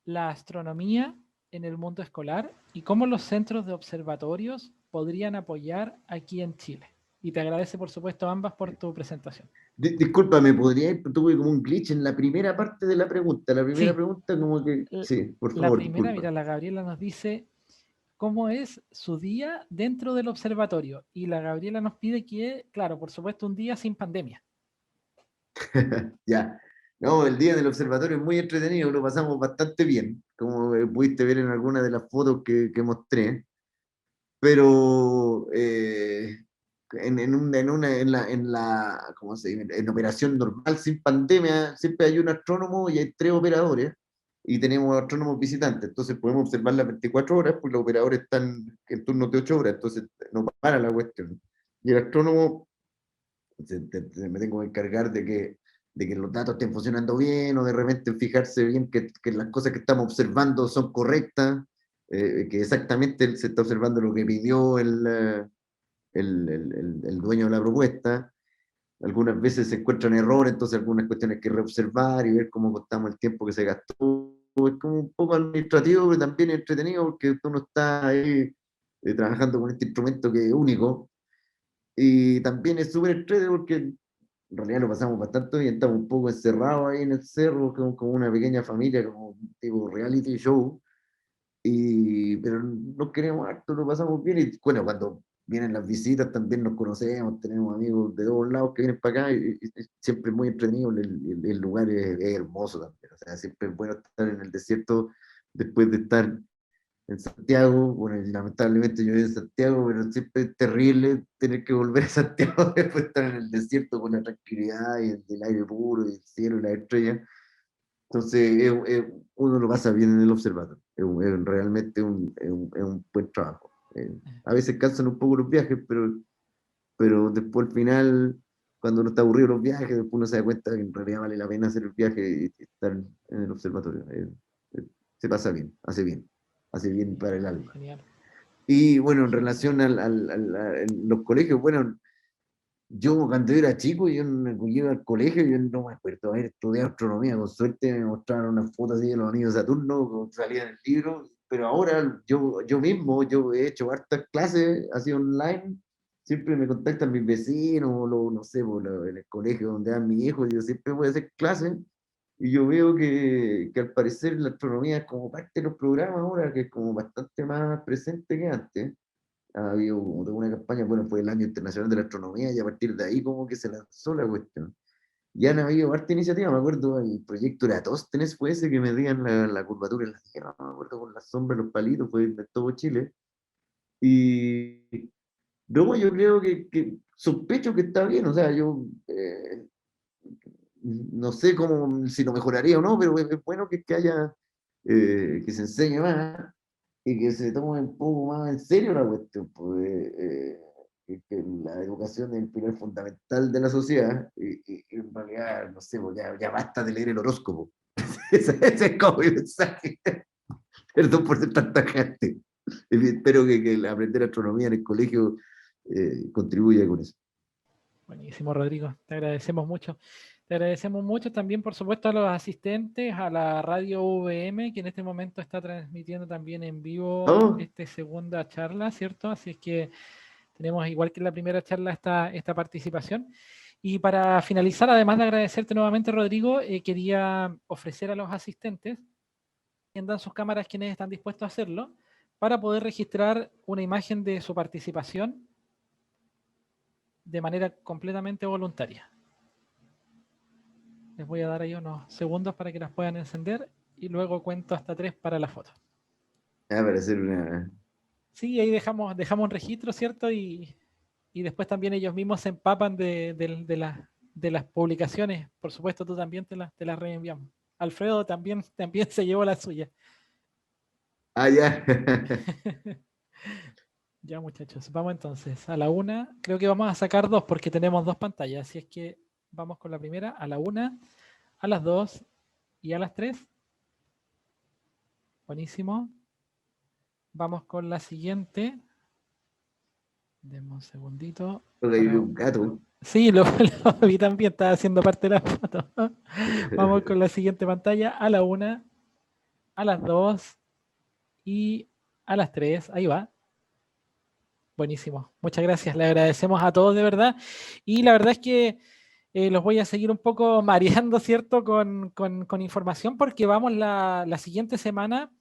la astronomía en el mundo escolar y cómo los centros de observatorios podrían apoyar aquí en Chile? Y te agradece, por supuesto, ambas por tu presentación. Discúlpame, podría ir, tuve como un glitch en la primera parte de la pregunta. La primera Sí, pregunta como que, sí, por la favor, primera, disculpa. mira, la Gabriela nos dice cómo es su día dentro del observatorio. Y la Gabriela nos pide que, claro, por supuesto, un día sin pandemia. Ya. No, el día del observatorio es muy entretenido, lo pasamos bastante bien, como pudiste ver en algunas de las fotos que mostré, pero ¿cómo se dice? En operación normal, sin pandemia, siempre hay un astrónomo y hay 3 operadores, y tenemos astrónomos visitantes, entonces podemos observar las 24 horas, porque los operadores están en turnos de 8 horas, entonces no para la cuestión. Y el astrónomo me tengo que encargar de que los datos estén funcionando bien, o de repente fijarse bien que las cosas que estamos observando son correctas, que exactamente se está observando lo que pidió el dueño de la propuesta. Algunas veces se encuentran errores, entonces algunas cuestiones hay que reobservar y ver cómo contamos el tiempo que se gastó. Es como un poco administrativo, pero también entretenido, porque uno está ahí trabajando con este instrumento que es único. Y también es súper entretenido porque en realidad lo pasamos bastante bien, estamos un poco encerrados ahí en el cerro, como una pequeña familia, como un tipo reality show, pero nos queremos harto, lo pasamos bien, y bueno, cuando vienen las visitas también nos conocemos, tenemos amigos de todos lados que vienen para acá, y siempre es muy entretenido, el lugar es hermoso también, o sea, siempre es bueno estar en el desierto después de estar en Santiago. Bueno, y lamentablemente yo vivo en Santiago, pero siempre es terrible tener que volver a Santiago después de estar en el desierto con la tranquilidad y el aire puro y el cielo y las estrellas. Entonces, uno lo pasa bien en el observatorio. Es realmente un buen trabajo. A veces cansan un poco los viajes, pero después al final, cuando uno está aburrido de los viajes, después uno se da cuenta que en realidad vale la pena hacer el viaje y estar en el observatorio. Eh, Se pasa bien, hace bien para el alma. Genial. Y bueno, en relación en los colegios, bueno, yo cuando era chico, yo iba al colegio, yo no me acuerdo haber estudiado astronomía, con suerte me mostraron unas fotos así de los anillos de Saturno, como salía en el libro, pero ahora yo mismo, yo he hecho hartas clases así online, siempre me contactan mis vecinos, no sé, en el colegio donde dan mi hijo, yo siempre voy a hacer clases, y yo veo que al parecer la astronomía es como parte de los programas ahora, que es como bastante más presente que antes. Ha habido como toda una campaña, bueno, fue el Año Internacional de la Astronomía, y a partir de ahí como que se lanzó la cuestión. Ya han habido harta iniciativa, me acuerdo, el proyecto Eratosthenes fue ese que medían la curvatura en la Tierra, no me acuerdo, con la sombra, los palitos, fue en todo Chile. Y luego yo creo que sospecho que está bien, o sea, yo no sé cómo, si lo mejoraría o no, pero es bueno que haya, que se enseñe más y que se tome un poco más en serio la cuestión, pues, que la educación es el pilar fundamental de la sociedad, y en realidad, no sé, pues ya basta de leer el horóscopo. Ese es como mi mensaje. Perdón por ser tanta gente. Espero que el aprender astronomía en el colegio contribuya con eso. Buenísimo, Rodrigo. Te agradecemos mucho. Te agradecemos mucho también, por supuesto, a los asistentes, a la radio VM, que en este momento está transmitiendo también en vivo Oh, esta segunda charla, ¿cierto? Así es que tenemos, igual que en la primera charla, esta participación. Y para finalizar, además de agradecerte nuevamente, Rodrigo, quería ofrecer a los asistentes que enciendan sus cámaras, quienes están dispuestos a hacerlo, para poder registrar una imagen de su participación de manera completamente voluntaria. Les voy a dar ahí unos segundos para que las puedan encender y luego cuento hasta 3 para la foto. para hacer una. Sí, ahí dejamos un registro, ¿cierto? Y después también ellos mismos se empapan de las publicaciones. Por supuesto, tú también te las reenviamos. Alfredo también se llevó la suya. Ah, ya. Ya, muchachos, vamos entonces a la una. Creo que vamos a sacar dos porque tenemos dos pantallas. Así es que vamos con la primera a la una, a las dos y a las tres. Buenísimo. Vamos con la siguiente. Demos un segundito. Porque hay un gato. Sí, lo vi también, estaba haciendo parte de la foto. Vamos con la siguiente pantalla a la una, a las dos y a las tres. Ahí va. Buenísimo. Muchas gracias. Le agradecemos a todos de verdad. Y la verdad es que Los voy a seguir un poco mareando, ¿cierto? Con información porque vamos la siguiente semana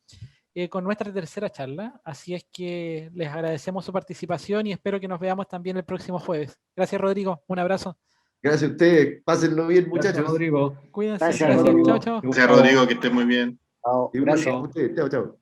con nuestra tercera charla. Así es que les agradecemos su participación y espero que nos veamos también el próximo jueves. Gracias, Rodrigo. Un abrazo. Gracias a ustedes. Pásenlo bien, Gracias, muchachos. Rodrigo. Cuídense. Gracias, Gracias. Rodrigo. Chao, chao. Gracias, Rodrigo, que estés muy bien. Chao. Igual Gracias. a ustedes. Chao, chao.